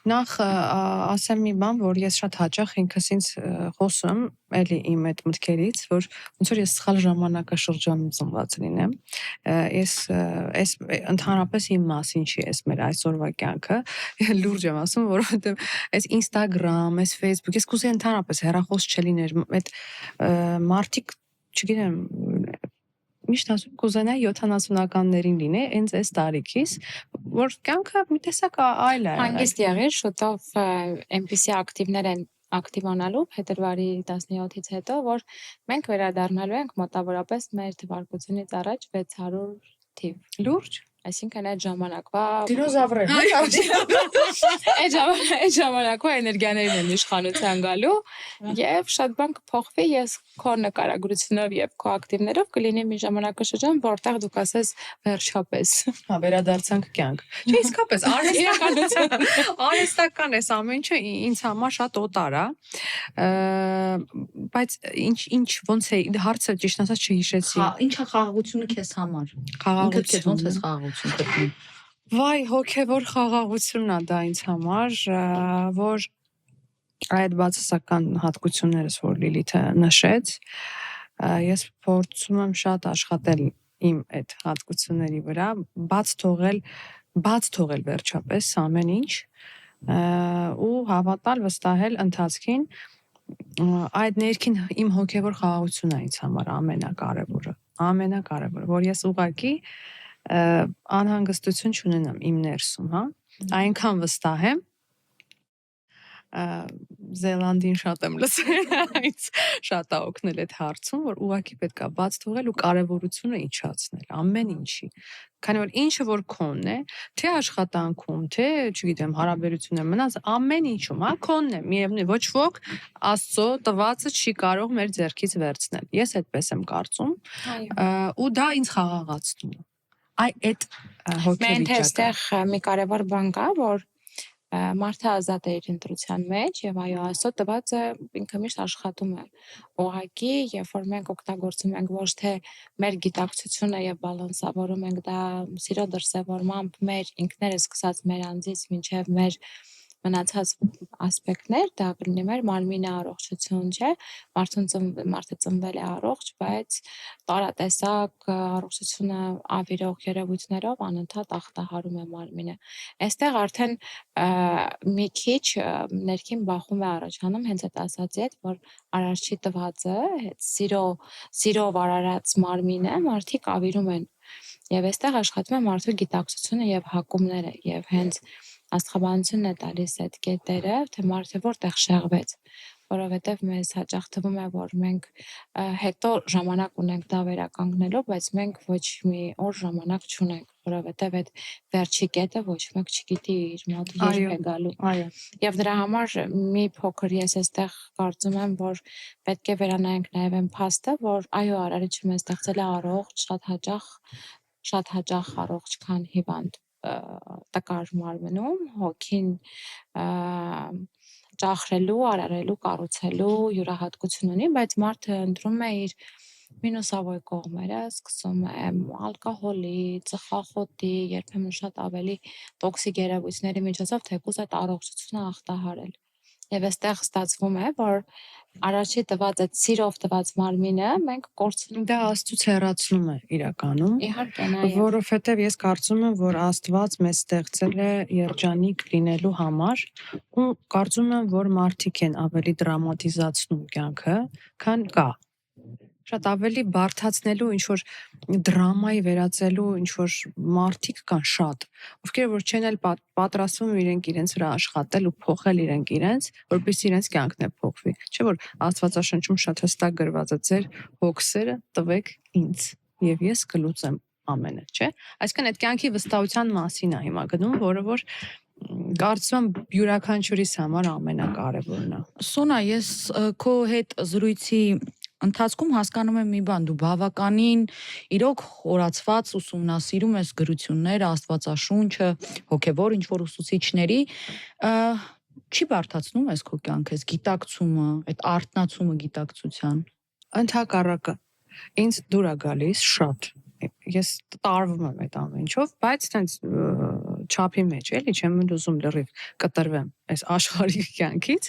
Նախ ասեմ մի բան, որ ես շատ հաճախ ինքս ինձ խոսում, էլի իմ այդ մտքերից, որ ոնց որ ես սխալ ժամանակաշրջանում ծնված լինեմ, ես ընդհանրապես իմ մասին չի ես մեր այսօրվա կյանքը, լուրջ եմ ասում, որովհետև այս Instagram, այս Facebook, ես կուզեի ընդհանրապես հեռախոս չլիներ, այդ մարդիկ, չգիտեմ, միշտ ասում կուզենայի 70-ականներին լինե, հենց այս տարիքից, որ կյանքը մի տեսակ այլ է։ Հանգիստ եղիր, շուտով այնպիսի ակտիվներ են ակտիվանալու փետրվարի 17-ից հետո, որ մենք վերադառնալու ենք մոտավորապես մեր թվարկությունից առաջ 600 թիվ։ Լուրջ։ Այսինքն այդ ժամանակվա Դինոզավրեր։ այդ ժամանակվա էներգիաներն են իշխանության գալու եւ շատ բան կփոխվի, ես քո նկարագրությունով եւ քո ակտիվներով կլինի մի ժամանակաշրջան, որտեղ դու կասես վերջապես։ Հա, վերադարձանք կյանք։ Չէ, իսկապես արհեստական է ամեն ինչը ինձ համար շատ օտար է։ Բայց ինչ ոնց է հարցը ճիշտ ասած չհիշեցի։ Ինչա խաղաղությունը քեզ համար։ Խաղաղություն ոնց ես խաղաղություն գտնում։ Վայ, հոգևոր խաղաղությունն է դա ինձ համար, որ այդ բացասական հատկություններս, որ Լիլիթը նշեց, ես փորձում եմ շատ աշխատել իմ այդ հատկությունների վրա, բաց թողել վերջապես ամեն ինչ ու հավատալ, վստահել ընթացքին, այդ ներքին իմ հոգևոր խաղաղությունն է ինձ համար ամենակարևորը, որ ես ուղղակի անհանգստություն չունենամ իմ ներսում, հա, այնքան վստահ եմ, Զելանդին շատ եմ լսել, ինձ շատ է օգնել այդ հարցում, որ ուղղակի պետք է բաց թողել ու կարևորությունը իջացնել, ամեն ինչի, քանի որ ինչը որ քոնն է, թե աշխատանքում, թե, չգիտեմ, հարաբերություններ մնաց, ամեն ինչում, հա, քոնն է, միևնույն, ոչ ոք Աստծո տվածը չի կարող մեր ձեռքից վերցնել, ես այդպես եմ կարծում, ու դա ինձ խաղաղացնում է, այդ հոգեվիճակը։ Մենք այստեղ մի կարևոր բան կա, որ Մարդը ազատ է իր ընտրության մեջ եւ այո, Աստծո տված է ինքը միշտ աշխատում է։ Ուղղակի, երբ որ մենք օգտագործում ենք ոչ թե մեր գիտակցությունը եւ բալանսավորում ենք դա սիրո դրսեւորմամբ մեր ինքներս սկսած մեր անձից մինչեւ մեր մնացած ասպեկտներ, դա կլինի մեր մարմինի առողջություն, չէ՞։ Մարդը ծնվել է առողջ, բայց տարատեսակ առողջությունը ավիրող երևույթներով անընդհատ ախտահարում է մարմինը։ Այստեղ արդեն մի քիչ ներքին բախում է առաջանում հենց այդ ասացի հետ, որ արարչի տվածը, այդ սիրով արարած մարմինը մարդիկ ավիրում են։ Եվ այստեղ աշխատում է մարդու գիտակցությունը եւ հակումները, եւ հենց աստղաբանությունն է տալիս այդ կետերը, թե մարդը որտեղ շեղվեց, որովհետև մեզ հաճախ թվում է, որ մենք հետո ժամանակ ունենք դա վերականգնելու, բայց մենք ոչ մի օր ժամանակ չունենք, որովհետև այդ վերջի կետը ոչ մեկ չգիտի իր մոտ երբ է գալու։ Այո, Եվ դրա համար մի փոքր ես այստեղ կարծում եմ, որ պետք է վերանայենք նաև այն փաստը, որ այո, արարիչը մեզ ստեղծել է առողջ, շատ հաճախ առողջ, քան հիվանդ տկար մարմնում, հոգին ճախրելու, արարելու, կառուցելու յուրահատկություն ունի, բայց մարդը ընտրում է իր մինուսավոր կողմերը, սկսում է ալկոհոլի, ծխախոտի, երբեմն շատ ավելի տոքսիկ երևույթների միջոցով թեկուզ այդ առողջությունը ախտահարել։ Եվ այստեղ ստացվում է, որ արարչի տված այդ սիրով տված մարմինը մենք կորցնում դա Աստծուց հեռացնում է իրականում, իհարկե նաև որովհետև ես կարծում եմ, որ Աստված մեզ ստեղծել է երջանիկ լինելու համար ու կարծում եմ, որ մարդիկ են ավելի դրամատիզացնում կյանքը, քան կա։ Շատ ավելի բարդացնելու, ինչ որ դրամայի վերածելու ինչ որ մարդիկ կան շատ, ովքեր որ չեն էլ պատրաստվում իրենց վրա աշխատել ու փոխել իրենց, որպեսզի իրենց կյանքն է փոխվի։ Չէ՞ որ Աստվածաշնչում շատ հստակ գրված է ձեր հոգսերը տվեք ինձ եւ ես կլուծեմ ամենը, չէ՞։ Այսինքն այդ կյանքի վստահության մասին է հիմա գնում, որը որ կարծում եմ յուրաքանչյուրիս համար ամենակարևորն է։ Սոնա, ես քո հետ զրույցի ընթացքում հասկանում եմ մի բան, դու բավականին իրոք խորացված ուսումնասիրում ես գրությունները, Աստվածաշունչը, հոգևոր ինչ-որ ուսուցիչների, չի բարդացնում ես քո կյանքը, այս գիտակցումը, այդ արթնացումը գիտակցության։ Ընդհակառակը, ինձ դուր է գալիս շատ։ Ես տարվում եմ այդ ամեն ինչով, բայց տենց չափի մեջ էլի, չեմ ուզում լրիվ կտրվեմ այս աշխարհի կյանքից։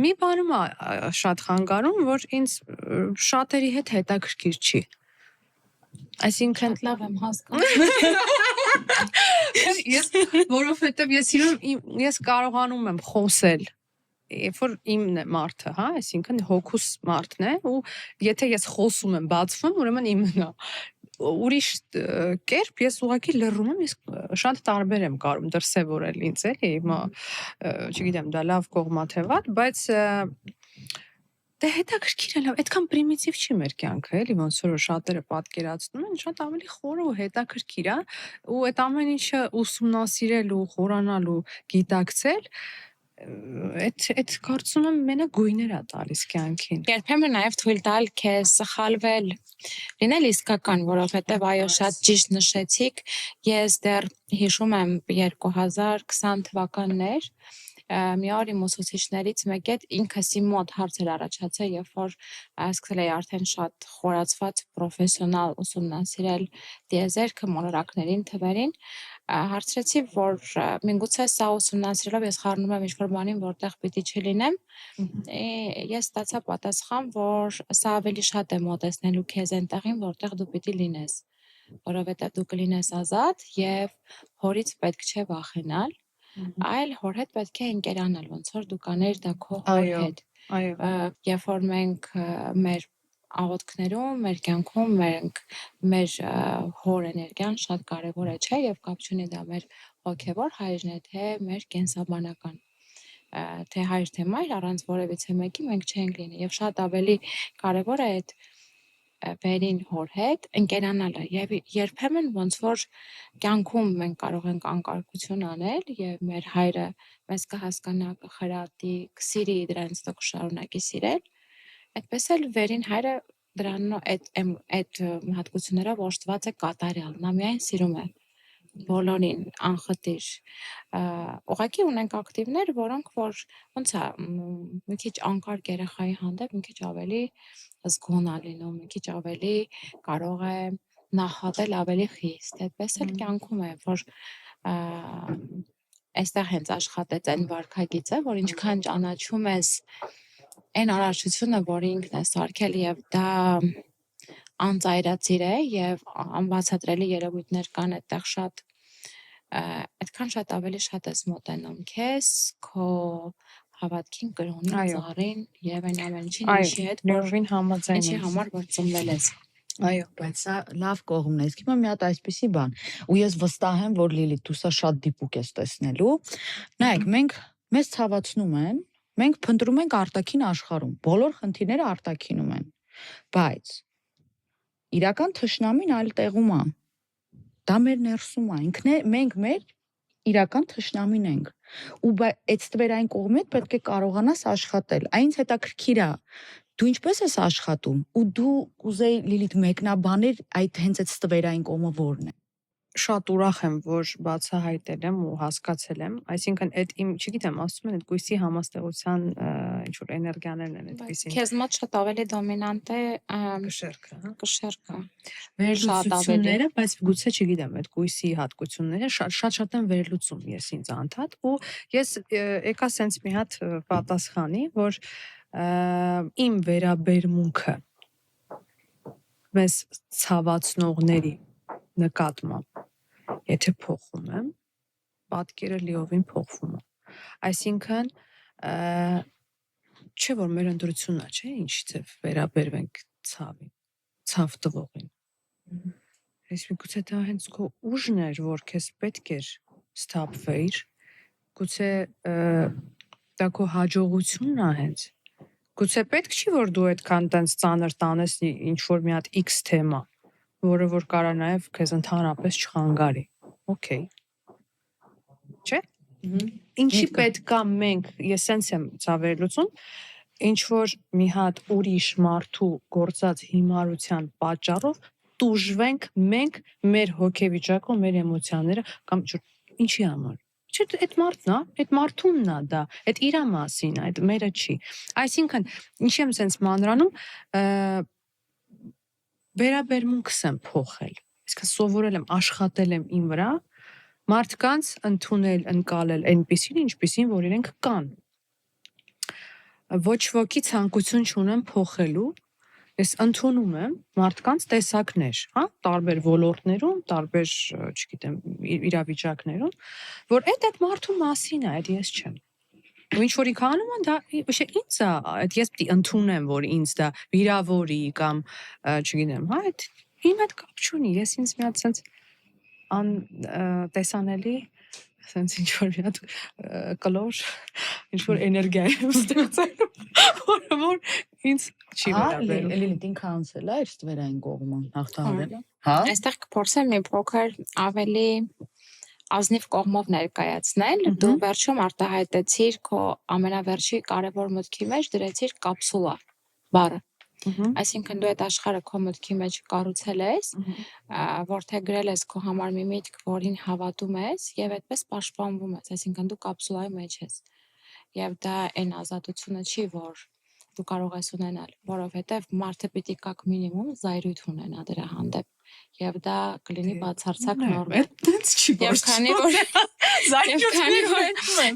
Մի բանում է շատ խանգարում, որ ինձ շատերի հետ հետաքրքիր չի։ Այսինքն շատ լավ եմ հասկանում։ որովհետև ես կարողանում եմ խոսել երբ որ իմն է մարդը, հա, այսինքն հոգուս մարդն է ու եթե ես խոսում եմ, բացվում, ուրեմն իմն է։ Ուրիշ կերպ ես ուղղակի լռում եմ, ես շատ տարբեր եմ կարում դրսևորել ինձ, էլի, հիմա չգիտեմ, դա լավ կողմա թե վատ, բայց դե հետաքրքիր է, այդքան պրիմիտիվ չի մեր կյանքը, էլի, ոնց որ շատերը պատկերացնում են, շատ ավելի խորը ու հետաքրքիր է, ու այդ ամեն ինչը ուսումնասիրել ու խորանալ ու գիտակցել այդ կարծում եմ մենակ գույներ է տալիս կյանքին։ Երբեմն նաև թույլ տալ քեզ սխալվել, լինել իսկական, որովհետև այո, շատ ճիշտ նշեցիք, ես դեռ հիշում եմ 2020 թվականներ, մի օր իմ ուսուցիչներից մեկի հետ ինքս իմ մոտ հարց էր առաջացել, երբ որ սկսել էի արդեն շատ խորացված պրոֆեսիոնալ ուսումնասիրել տիեզերքը, մոլորակներին, թվերին, հարցրեցի, որ միգուցե սա ուսումնասիրելով ես խառնում եմ ինչ-որ բանին, որտեղ պիտի չլինեմ, ես ստացա պատասխան, որ սա ավելի շատ է մոտեցնելու քեզ այնտեղին, որտեղ դու պիտի լինես, որովհետև դու կլինես ազատ եւ հորից պետք չէ վախենալ, այլ հոր հետ պետք է ընկերանալ, ոնց որ դու կանեիր դա քո հոր հետ։ Այո։ Երբ որ մենք մեր աղոթքներում, մեր կյանքում մեր հոր էներգիան շատ կարևոր է, չէ, եւ կապ չունի դա մեր հոգեվոր հայրն է, թե մեր կենսաբանական, թե հայր, թե մայր, առանց որևիցե մեկի մենք չենք լինի եւ շատ ավելի կարևոր է այդ վերին հոր հետ ընկերանալը եւ երբեմն ոնց որ կյանքում մենք կարող ենք անկարգություն անել եւ մեր հայրը մեզ կհասկանա, կխրատի, կսիրի, դրանից հետո կշարունակի սիրել, այդպես էլ վերին հայրը դրան այդ հատկություններով օժտված է կատարյալ, նա միայն սիրում է, բոլորին անխտիր ուղղակի ունենք ակտիվներ, որոնք որ ոնց է մի քիչ անկարգ երեխայի հանդեպ մի քիչ ավելի զգոնա լինում, մի քիչ ավելի կարող է նախատել ավելի խիստ, այդպես էլ կյանքում է, որ այստեղ հենց աշխատեց այն վարքագիծը, որ ինչքան ճանաչում ես այն արարչությունը, որ ինքն է սարքել եւ դա անծայրածիր է եւ անբացատրելի երևույթներ կան այդտեղ շատ այդքան շատ ավելի շատ ես մոտենում քեզ, քո հավատքին, կրոնին, ծառին եւ այն ամեն ինչին, ինչի հետ որ Լիովին համաձայն ինչի եմ։ համար որ ծնվել ես։ Այո, բայց սա լավ կողմն է։ Իսկ հիմա մի հատ այսպեսի բան, ու ես վստահ եմ, որ Լիլիթ, դու սա շատ դիպուկ ես տեսնելու։ Նայեք, մեզ ցավացնում են, մենք փնտրում ենք արտաքին աշխարհում, բոլոր խնդիրները արտաքինում են, բայց իրական թշնամին այլ տեղում է։ Դա մեր ներսում է, մենք մեր իրական թշնամին ենք։ Ու այդ ստվերային կողմից պետք է կարողանաս աշխատել։ Այնց հետաքրքիր է, դու ինչպես ես աշխատում, ու դու կուզեի Լիլիթ մեկնաբաներ այդ հենց այդ ստվերային կողմը որն է։ Շատ ուրախ եմ, որ բացահայտել եմ ու հասկացել եմ, այսինքն այդ իմ, չգիտեմ, ասում են այդ գույսի համաստեղության ինչ որ էներգիաներն են այդպեսին։ Քեզ մոտ շատ ավելի դոմինանտ է Կշերքը, հա։ կշերքը։ Վերլուծությունները, բայց գուցե չգիտեմ, այդ գույսի հատկությունները շատ են վերլուծում ես ինձ անդադ ու ես եկա սենց մի հատ պատասխանի, որ իմ վերաբերմունքը մեզ ցավացնողների նկատմամբ եթե փոխում եմ, պատկերը լիովին փոխվում է։ Այսինքն չէ որ մեր ընդրությունն է, չէ, ինչ ձև վերաբերվենք ցավին, ցավ տվողին։ Ես միգուցե դա հենց քո ուժն էր, որ քեզ պետք էր սթափվեիր, գուցե դա քո հաջողությունն է հենց։ Գուցե պետք չի որ դու այդքան տենց ծանր տանես ինչ որ մի հատ X թեմա, որը որ կարա նաև քեզ ընդհանրապես չխանգարի։ Okay։ Չէ՞։ Ինչի պետք է մենք, ես սենց եմ ցավերլուծում, ինչ որ մի հատ ուրիշ մարդու գործած հիմարության պատճառով տուժվենք մենք մեր հոգեվիճակը, մեր էմոցիաները կամ ինչի համար։ Չէ, այդ մարդն է, այդ մարդունն է դա, այդ իր մասին է, այդ մերը չի։ Այսինքն, ինչ եմ սենց մանրանում, վերաբերմունքս եմ փոխել։ Իսկ սովորել եմ, աշխատել եմ իմ վրա, մարդկանց ընդունել, ընկալել այնպիսին, ինչպիսին որ իրենք կան։ Ոչ ոքի ցանկություն չունեմ փոխելու, ես ընդունում եմ մարդկանց տեսակներ, հա, տարբեր ոլորտներում, տարբեր, չգիտեմ, իրավիճակներում, որ այդ մարդու մասին է, այդ ես չեմ։ Ու ինչ որ ինքը անում են, դա ոչ ինձ է, այդ ես պիտի ընդունեմ, որ ինձ դա վիրավորի կամ, չգիտեմ, հա, այդ իմ հետ կապ չունի, ես ինձ մի հատ սենց տեսանելի սենց ինչ որ մի հատ կլոր ինչ որ էներգիա եմ ստեղծել, որ ինձ չի վերաբերում։ Լիլիթ ինքը անցել է իր ստվերային կողմը, հաղթահարել է։ Հա։ Այստեղ կփորձեմ մի փոքր ավելի ազնիվ կողմով ներկայացնել, դու վերջում արտահայտեցիր քո ամենավերջի կարևոր մտքի մեջ դրեցիր կապսուլա բառը։ Այսինքն դու այդ աշխարհը քո մտքի մեջ կառուցել ես, որդեգրել ես քո համար մի միտք, որին հավատում ես եւ այդպես պաշտպանվում ես, այսինքն դու կապսուլայի մեջ ես։ Եվ դա այն ազատությունը չի, որ դու կարող ես ունենալ, որովհետեւ մարդը պիտի կակ մինիմում զայրույթ ունենա դրա հանդեպ եւ դա կլինի բացարձակ նորմալ։ Այդպես չի Եվ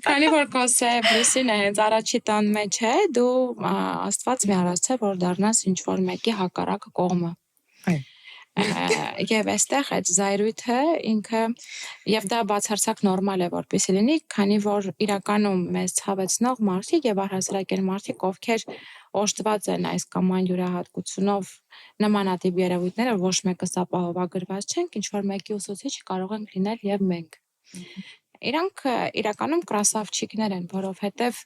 քանի որ քո սեբրիսին է հենց առաջի տան մեջ է, դու Աստված մի արածե որ դառնաս ինչ որ մեկի հակառակ կողմը։ Եվ այստեղ այդ զայրույթը ինքը եւ դա բացարձակ նորմալ է որպեսզի լինի, քանի որ իրականում մեզ ցավեցնող մարդիկ եւ առհասարակ այն մարդիկ, ովքեր օժտված են այս կամ այն յուրահատկությունով նմանատիպ երևույթները, ոչ մեկս ապահովագրված չենք, ինչ որ մեկի ուսուցիչ կարող ենք լինել եւ մենք։ Իրանք իրականում կրասավչիկներ են, որովհետև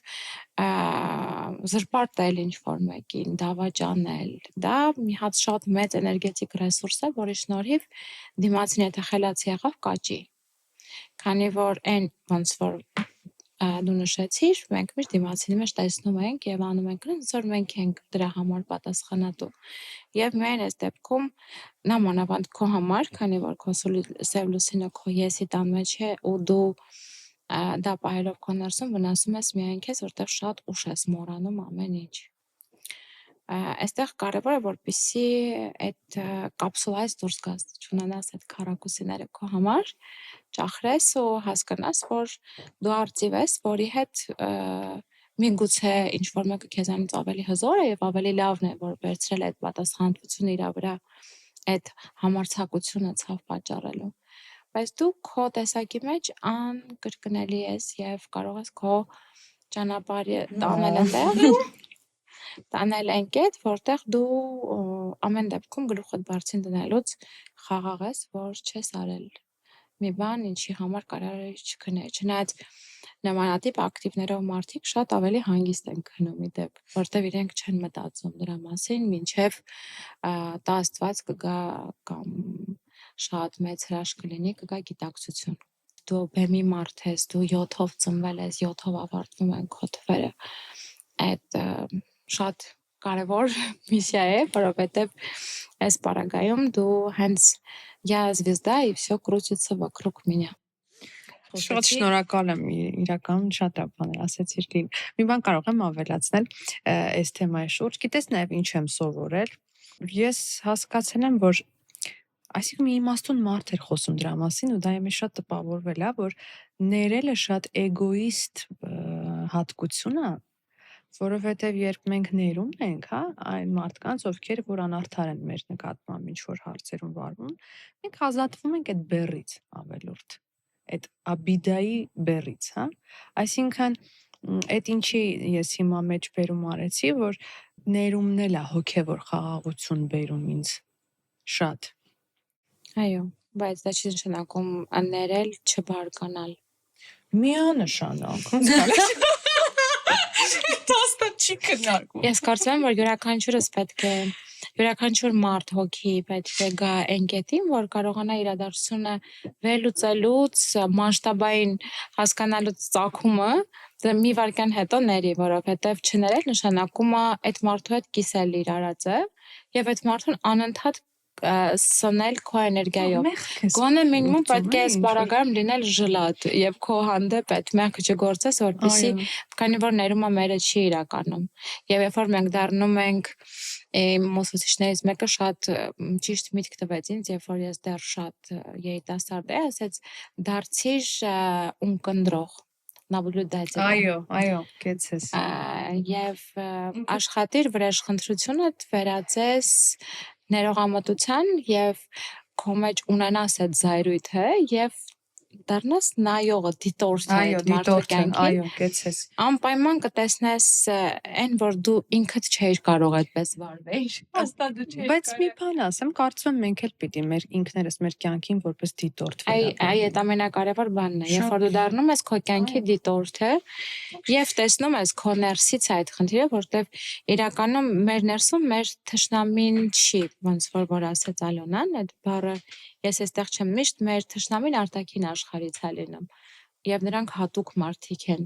զրպարտել ինչ-որ մեկին, դավաճանել, դա մի հատ շատ մեծ էներգետիկ ռեսուրս է, որի շնորհիվ դիմացին եթե խելացի եղավ կաճի, քանի որ այն ոնց որ դու նշեցիր, մենք միշտ դիմացինի մեջ տեսնում ենք եւ անում ենք այնպես, որ մենք ենք դրա համար պատասխանատու։ Եվ միայն այս դեպքում նա մանավանդ քո համար, քանի որ քո սև լուսինը քո եսի տան մեջ է ու դու դա պահելով քո ներսում վնասում ես միայն քեզ, որտեղ շատ ուշ ես մոռանում ամեն ինչ։ Այստեղ կարևոր է, որպեսզի այդ կապսուլայից դուրս գաս, չունենաս այդ քառակուսիները քո համար, ճախրես ու հասկանաս, որ դու արծիվ ես, որի հետ միգուցե ինչ-որ մեկը քեզանից ավելի հզոր է եւ ավելի լավն է, որ վերցրել է այդ պատասխանատվությունը իր վրա, այդ համարձակությունը ցավ պատճառելու։ Բայց դու քո տեսակի մեջ անկրկնելի ես եւ կարող ես քո ճանապարհը տանել այն կետ, որտեղ դու ամեն դեպքում գլուխդ բարձին դնելուց խաղաղ ես, որ չես արել մի բան, ինչի համար կարող է չքնել։ Չնայած նմանատիպ ակտիվներով մարդիկ շատ ավելի հանգիստ են քնում ի դեպ, որտեղ իրենք չեն մտածում դրա մասին, մինչև դա Աստված կգա կամ շատ մեծ հրաշք կլինի, կգա գիտակցություն։ Դու բեմի մարդ ես, դու 7-ով ծնվել ես, 7-ով ավարտվում են քո թվերը։ Այդ շատ կարևոր միսիա է, որովհետև այս պարագայում դու հենց я звезда и все крутится вокруг меня։ Շատ շնորհակալ եմ, իրականում շատ բաներ ասեցիր Լիլ։ Մի բան կարող եմ ավելացնել այս թեմայի շուրջ։ Գիտես նաև ինչ եմ սովորել։ Ես հասկացել եմ, որ այսինքն մի իմաստուն մարդ էր խոսում դրա մասին ու դա իմը շատ տպավորվել է, որ ներելը շատ էգոիստ հատկություն է, որովհետև երբ մենք ներում ենք, այն մարդկանց, ովքեր որ անարդար են մեր նկատմամբ ինչ որ հարցերում վարվում, մենք ազատվում ենք այդ բեռից ավելորդ, այդ աբիդայի բեռից, Այսինքն այդ ինչի ես հիմա մեջ բերում արեցի, որ ներումն էլ է հոգևոր խաղաղություն բերում ինձ շատ։ Այո, բայց դա չի նշանակում ներել չբարկանալ։ Միանշանակ։ Դասը չի քննարկվում։ Ես կարծում եմ, որ յուրաքանչյուր մարդ հոգի պետք է գա այն կետին, որ կարողանա իրադարձությունը վերլուծելուց, մասշտաբային հասկանալուց ծագումը մի վայրկյան հետո ների, որովհետև չներել նշանակում է այդ մարդու հետ կիսել իր արածը եւ այդ մարդուն անընդհատ սնել քո էներգիայով։ Գոնե մինիմում պետք է այս բարագայում լինել ժլատ եւ քո հանդեպ այդ մեղքը չգործես, որպեսզի քանի որ ներումը մերը չի իրականում։ Եվ երբ որ մենք դառնում ենք մուսուլմաններից մեկը շատ ճիշտ միտք տվեց ինձ, երբ որ ես դեռ շատ երիտասարդ էի, ասեց դարձիր ունկնդրող նաբուլուդացիա։ Այո, կեցես։ Եվ աշխատիր վրեժխնդրությունդ վերածես ներողամտության եւ քո մեջ ունենաս այդ զայրույթը եւ դառնաս նայողը, դիտորդը այդ մարդու կյանքին։ Այո, կեցես։ Անպայման կտեսնես այն, որ դու ինքդ չէիր կարող այդպես վարվել։ Հաստատ դու չէիր։ Բայց մի բան ասեմ, կարծում եմ մենք էլ պիտի մեր ինքներս մեր կյանքին որպես դիտորդ Այ այդ ամենակարևոր բանն է, երբ որ դու դառնում ես քո կյանքի դիտորդը եւ տեսնում ես քո ներսից այդ խնդիրը, որտեվ իրականում մեր ներսում մեր թշնամին չի, ոնց որ ասեց Ալոնան, այդ բառը ես այստեղ չեմ միշտ մեր թշնամին արտաքին աշխարհից է լինում եւ նրանք հատուկ մարդիկ են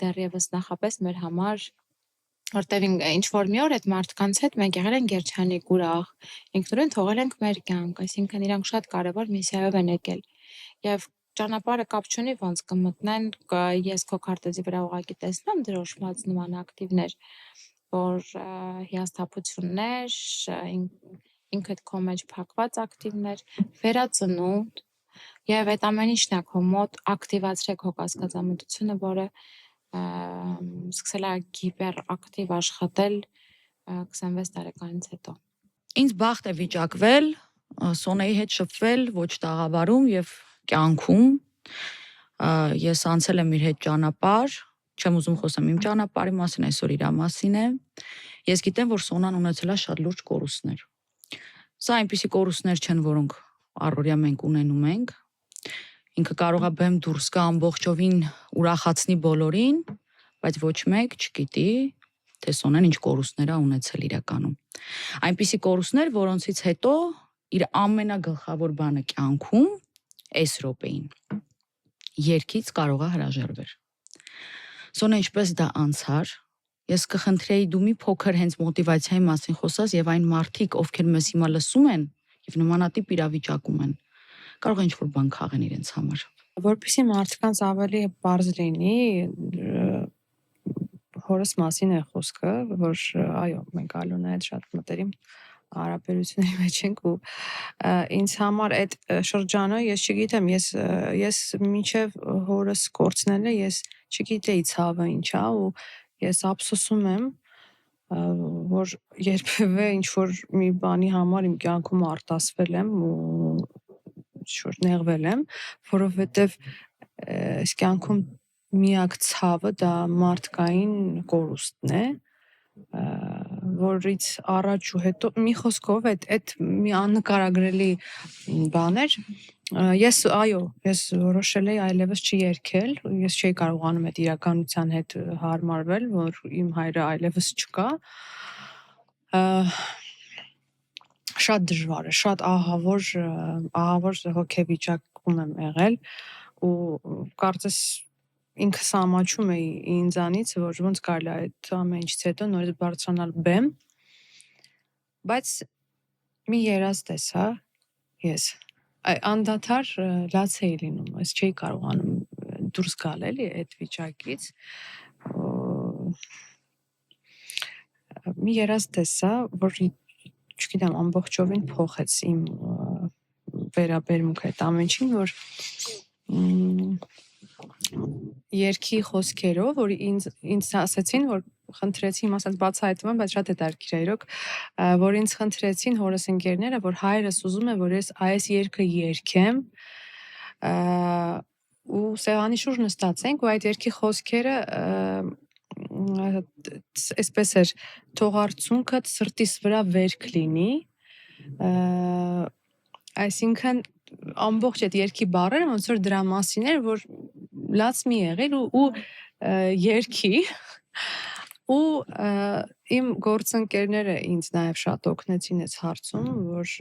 դեռևս նախապես մեր համար, որտեվ ինչ որ մի օր այդ մարդկանց հետ մենք եղել ենք երջանիկ ուրախ, ինքնուրույն թողել ենք մեր կյանք, այսինքն իրանք շատ կարևոր միսիայով են եկել եւ ճանապարհը կապ չունի ոնց կմտնեն, ես քո քարտեզի վրա ուղղակի տեսնում դրոշմած նման ակտիվներ, որ հիասթափություններ, ինքդ քո մեջ փակված ակտիվներ, վերածնունդ եւ այդ ամեն ինչն է քո մոտ ակտիվացրեք քո կասկածամտությունը, որը սկսել է հիպերակտիվ աշխատել 26 տարեկանից հետո։ Ինձ բախտ է վիճակվել Սոնեի հետ շփվել ոչ տաղավարում եւ կյանքում։ Ես անցել եմ իր հետ ճանապարհ, չեմ ուզում խոսեմ իմ ճանապարհի մասին, այսօր իր մասին է։ Ես գիտեմ, որ Սոնան ունեցել է շատ լուրջ կորուստներ։ Սա այնպիսի կորուստներ չեն, որոնք առօրյա մենք ունենում ենք։ Ինքը կարող է բեմ դուրս գա ամբողջովին ուրախացնի բոլորին, բայց ոչ մեկ չգիտի, թե Սոնեն ինչ կորուստներ է ունեցել իրականում։ Այնպիսի կորուստներ, որոնցից հետո իր ամենագլխավոր բանը կյանքում այս րոպեին երգից կարող է հրաժարվել։ Սոնե ինչպես դա անցար։ Ես կխնդրեի դու մի փոքր հենց մոտիվացիայի մասին խոսած եւ այն մարդիկ, ովքեր մեզ հիմա լսում են եւ նմանատիպ իրավիճակում են, կարող են ինչ-որ բան քաղեն իրենց համար։ Որպեսզի մարդկանց ավելի բարձ լինի, հորս մասին է խոսքը, որ այո, մենք Ալոնայի հետ շատ մտերիմ հարաբերությունների մեջ ենք ու ինձ համար այդ շրջանը ես չգիտեմ, ես մինչև հորս կորցնելը ես չգիտեի ցավը ինչա ու ես ափսոսում եմ, որ երբևէ ինչ որ մի բանի համար իմ կյանքում արտասվել եմ ու ինչ-որ նեղվել եմ, որովհետև այս կյանքում միակ ցավը դա մարդկային կորուստն է, որից առաջ ու հետո մի խոսքով այդ մի աննկարագրելի բան էր։ Ես որոշել էի այլևս չերգել, ես չէի կարողանում այդ իրականության հետ հարմարվել, որ իմ հայրը այլևս չկա։ Շատ դժվար է, շատ ահավոր հոգեվիճակում եմ եղել ու կարծես ինքս ամաչում էի ինձանից, որ ոնց կարելի է այդ ամեն ինչից հետո նորից բարձրանալ բեմ, բայց մի երազ տեսա ես անդադար լաց էի լինում, ես չէի կարողանում դուրս գալ էլի այդ վիճակից, մի երազ տեսա, որ չգիտեմ ամբողջովին փոխեց իմ վերաբերմունքը այդ ամեն ինչին, որ երգի խոսքերով, որ ինձ ասեցին, որ խնդրեցին, իմ ասած բացահայտում եմ, բայց շատ հետաքրքիր է իրոք, որ ինձ խնդրեցին հորս ընկերները, որ հայրս ուզում է, որ ես այս երգը երգեմ, ու սեղանի շուրջ նստած ենք, ու այդ երգի խոսքերը այսպես էր, թողարցունքդ սրտիս վրա վերք լինի, այսինքն ամբողջ այդ երգի բառերը ոնց որ դրա մասին էր, որ լաց մի եղել ու երգի ու իմ գործընկերները ինձ նաև շատ օգնեցին այս հարցում, որ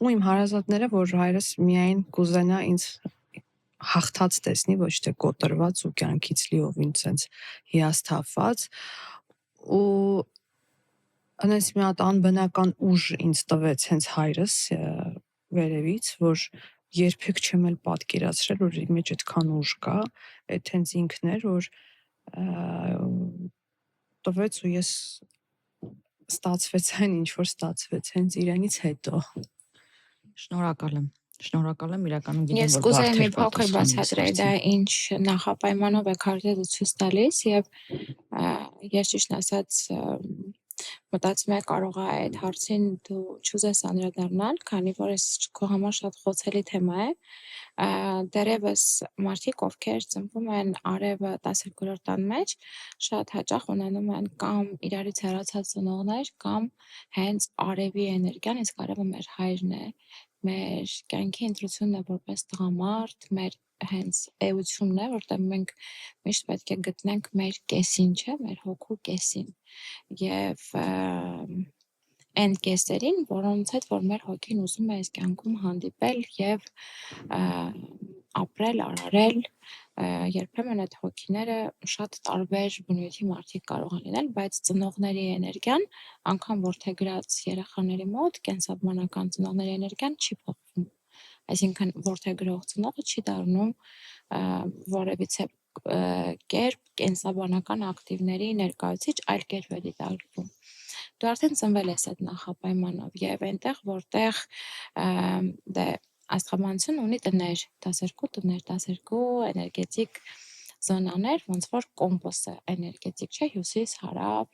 ու իմ հարազատները, որ հայրս միայն կուզենա ինձ հաղթած տեսնի, ոչ թե կոտրված ու կյանքից լիովին ցենց հիասթափված ու անես մի հատ անբնական ուժ ինձ տվեց հենց հայրս վերևից, որ երբեք չեմ էլ պատկերացրել, որ իր մեջ այդքան ուժ կա, այդ հենց ինքն էր, որ տվեց ու ես ստացվեց այն, ինչ որ ստացվեց հենց իրենից հետո։ Շնորհակալ եմ, իրականում գիտեմ, Ես որ կուզեի մի բարդ էր փոքր բացատրեի դա ինչ նախապայմանով է քարտեզը ցույց տալիս եւ ես ճիշտ ասած մտածում եմ կարող է այդ հարցին դու չուզես անդրադառնալ, քանի որ այս քո համար շատ խոցելի թեմա է։ Դերևս մարդիկ, ովքեր ծնվում են արևը 12-րդ տան մեջ, շատ հաճախ ունենում են կամ իրարից հեռացած ծնողներ, կամ հենց արևի էներգիան, իսկ արևը մեր հայրն է, մեր կյանքի ընտրությունն է որպես տղամարդ, մեր հենց էությունն է, որտեղ մենք միշտ պետք է գտնենք մեր կեսին, չէ, մեր հոգու կեսին եւ այն կեսերին, որոնց հետ որ մեր հոգին ուզում է այս կյանքում հանդիպել եւ ապրել, արարել, երբեմն այդ հոգիները շատ տարբեր բնույթի մարդիկ կարող են լինել, բայց ծնողների էներգիան, անգամ որդեգրած երեխաների մոտ կենսաբանական ծնողների էներգիան չի փոխվում։ Այսինքն որդեգրող ծնողը չի դառնում որևիցե կերպ կենսաբանական ակտիվների ներկայացուցիչ, այլ կերպ է դիտարկվում։ Դու արդեն ծնվել ես այդ նախապայմանով եւ այնտեղ որտեղ դե աստղաբանությունը ունի տներ, 12 էներգետիկ զոնաներ, ոնց որ կոմպասը էներգետիկ չէ, հյուսիս, հարավ,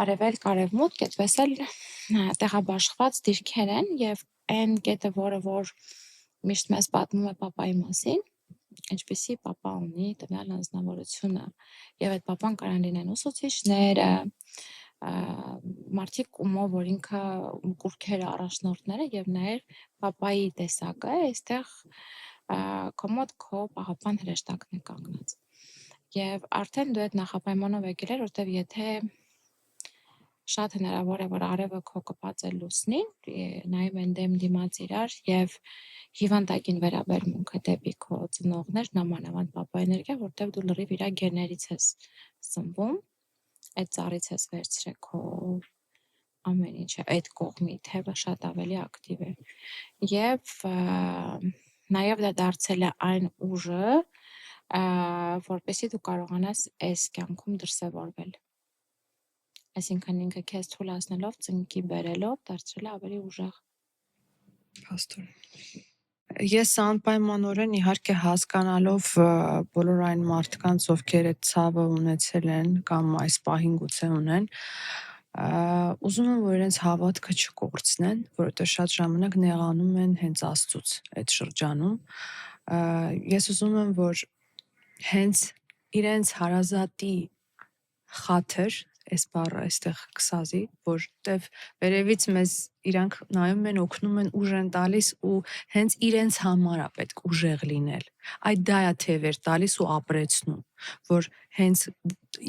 արևելք, արևմուտք, այդպես էլ տեղաբաշխված դիրքեր են եւ այն կետը, որ միշտ մեզ պատմում է պապայի մասին, ինչպեսի պապա ունի տվյալ անձնավորությունը եւ այդ պապան կարող լինեն ուսուցիչները, մարդիկ ումով որ ինքը կուրքերը առաջնորդները եւ նաեւ պապայի տեսակը այստեղ կոմոդ քո պահապան հրեշտակն է կանգնած եւ արդեն դու այդ նախապայմանով եկել ես որտեւ եթե շատ հնարավոր է, որ արևը քո կպած է լուսնին, նայում են դեմ դիմաց իրար եւ հիվանդագին վերաբերմունքը դեպի քո ծնողներն նամանավանդ պապա էներգիա, որտեղ դու լրիվ իր գեներից ես սնվում, այդ ծառից ես վերցրել քո ամեն ինչը, այդ կողմի թևը շատ ավելի ակտիվ է եւ նաեւ դա դարձել է այն ուժը, որպեսզի դու կարողանաս այս կյանքում դրսևորվել։ Այսինքն ինքը քեզ թույլատնելով, ծնկի բերելով դարձրել է ավելի ուժեղ։ Փաստորեն։ Ես անպայմանորեն իհարկե հասկանալով բոլոր այն մարդկանց, ովքեր այդ ցավը ունեցել են կամ այս պահին գուցե ունեն, ուզում եմ, որ իրենց հավատքը չկորցնեն, որովհետև շատ ժամանակ նեղանում են հենց Աստծուց այդ շրջանում։ Ես ուզում եմ, որ հենց իրենց հարազատի խաթր այս բառը այստեղ կսազի, որտեվ վերևից մեզ իրանք նայում են, օգնում են, ուժ են տալիս ու հենց իրենց համար է պետք ուժեղ լինել։ Այդ դա է թևեր տալիս ու ապրեցնում, որ հենց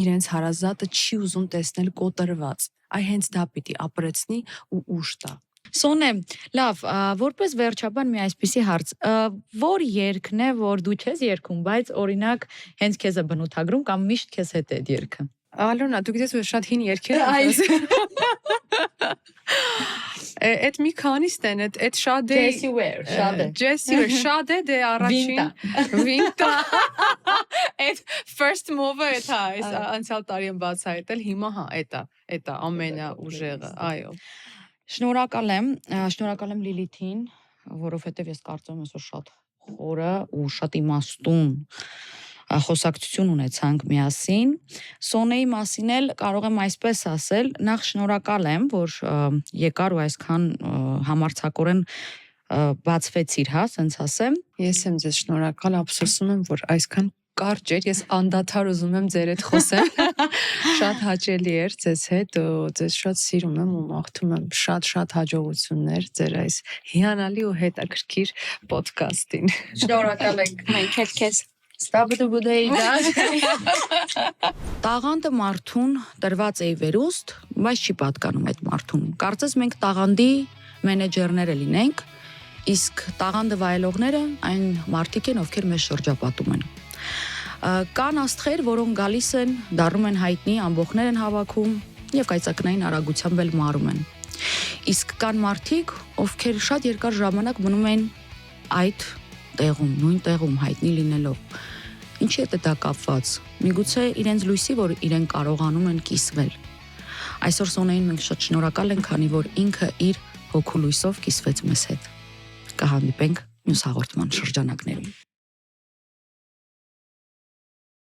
իրենց հարազատը չի ուզում տեսնել կոտրված։ Այ հենց դա պիտի ապրեցնի ու ուժ տա։ Սոնե, լավ, որպես վերջաբան մի այսպիսի հարց, որ երգն է, որ դու չես երգում, բայց օրինակ հենց քեզ է բնութագրում կամ միշտ քեզ հետ է այդ երգը։ Ալոնա, դու գիտես, որ շատ հին երգեր են։ Այդ մի քանիստ են, այդ շատ է Jessie Ware, շատ է։ Jessie Ware, շատ է դե առաջին Vinta։ Այդ first move-ը այդ հա, այս անցյալ տարի եմ բացահայտել, հիմա հա, այդ է ամենաուժեղը, այո։ Շնորհակալ եմ Լիլիթին, որովհետև ես կարծում եմ, որ շատ խորը ու շատ իմաստուն խոսակցություն ունեցանք միասին։ Սոնեի մասին էլ կարող եմ այսպես ասել, նախ շնորհակալ եմ, որ եկար ու այսքան համարձակորեն բացվեցիր, հա, ասենց ասեմ։ Ես եմ ձեզ շնորհակալ, ափսոսում եմ, որ այսքան կարճ էր, ես անդադար ուզում եմ ձեր հետ խոսեմ։ Շատ հաճելի էր ձեզ հետ, ու ձեզ շատ սիրում եմ ու մաղթում եմ շատ հաջողություններ ձեր այս հիանալի ու հետաքրքիր ոդքասթին։ Շնորհակալ ենք։ Մենք էլ քեզ Տաղանդը մարդուն տրված է վերուստ, բայց չի պատկանում այդ մարդուն։ Կարծես մենք տաղանդի մենեջերները լինենք, իսկ տաղանդը վայելողները այն մարդիկ են, ովքեր մեզ շրջապատում են։ Կան աստղեր, որոնք գալիս են, դառնում են հայտնի, ամբողջներ են հավաքում եւ կայծակնային արագությամբ էլ մարում են։ Իսկ կան մարդիկ, ովքեր շատ երկար ժամանակ մնում են այդ տեղում, նույն տեղում հայտնի լինելով։ Ինչի է դա կապված։ Միգուցե իրենց լույսի, որ իրեն կարողանում են կիսվել։ Այսօր Սոնեին մենք շատ շնորհակալ ենք, քանի որ ինքը իր հոգու լույսով կիսվեց մեզ հետ։ Կհանդիպենք մյուս հաղորդման շրջանակներում։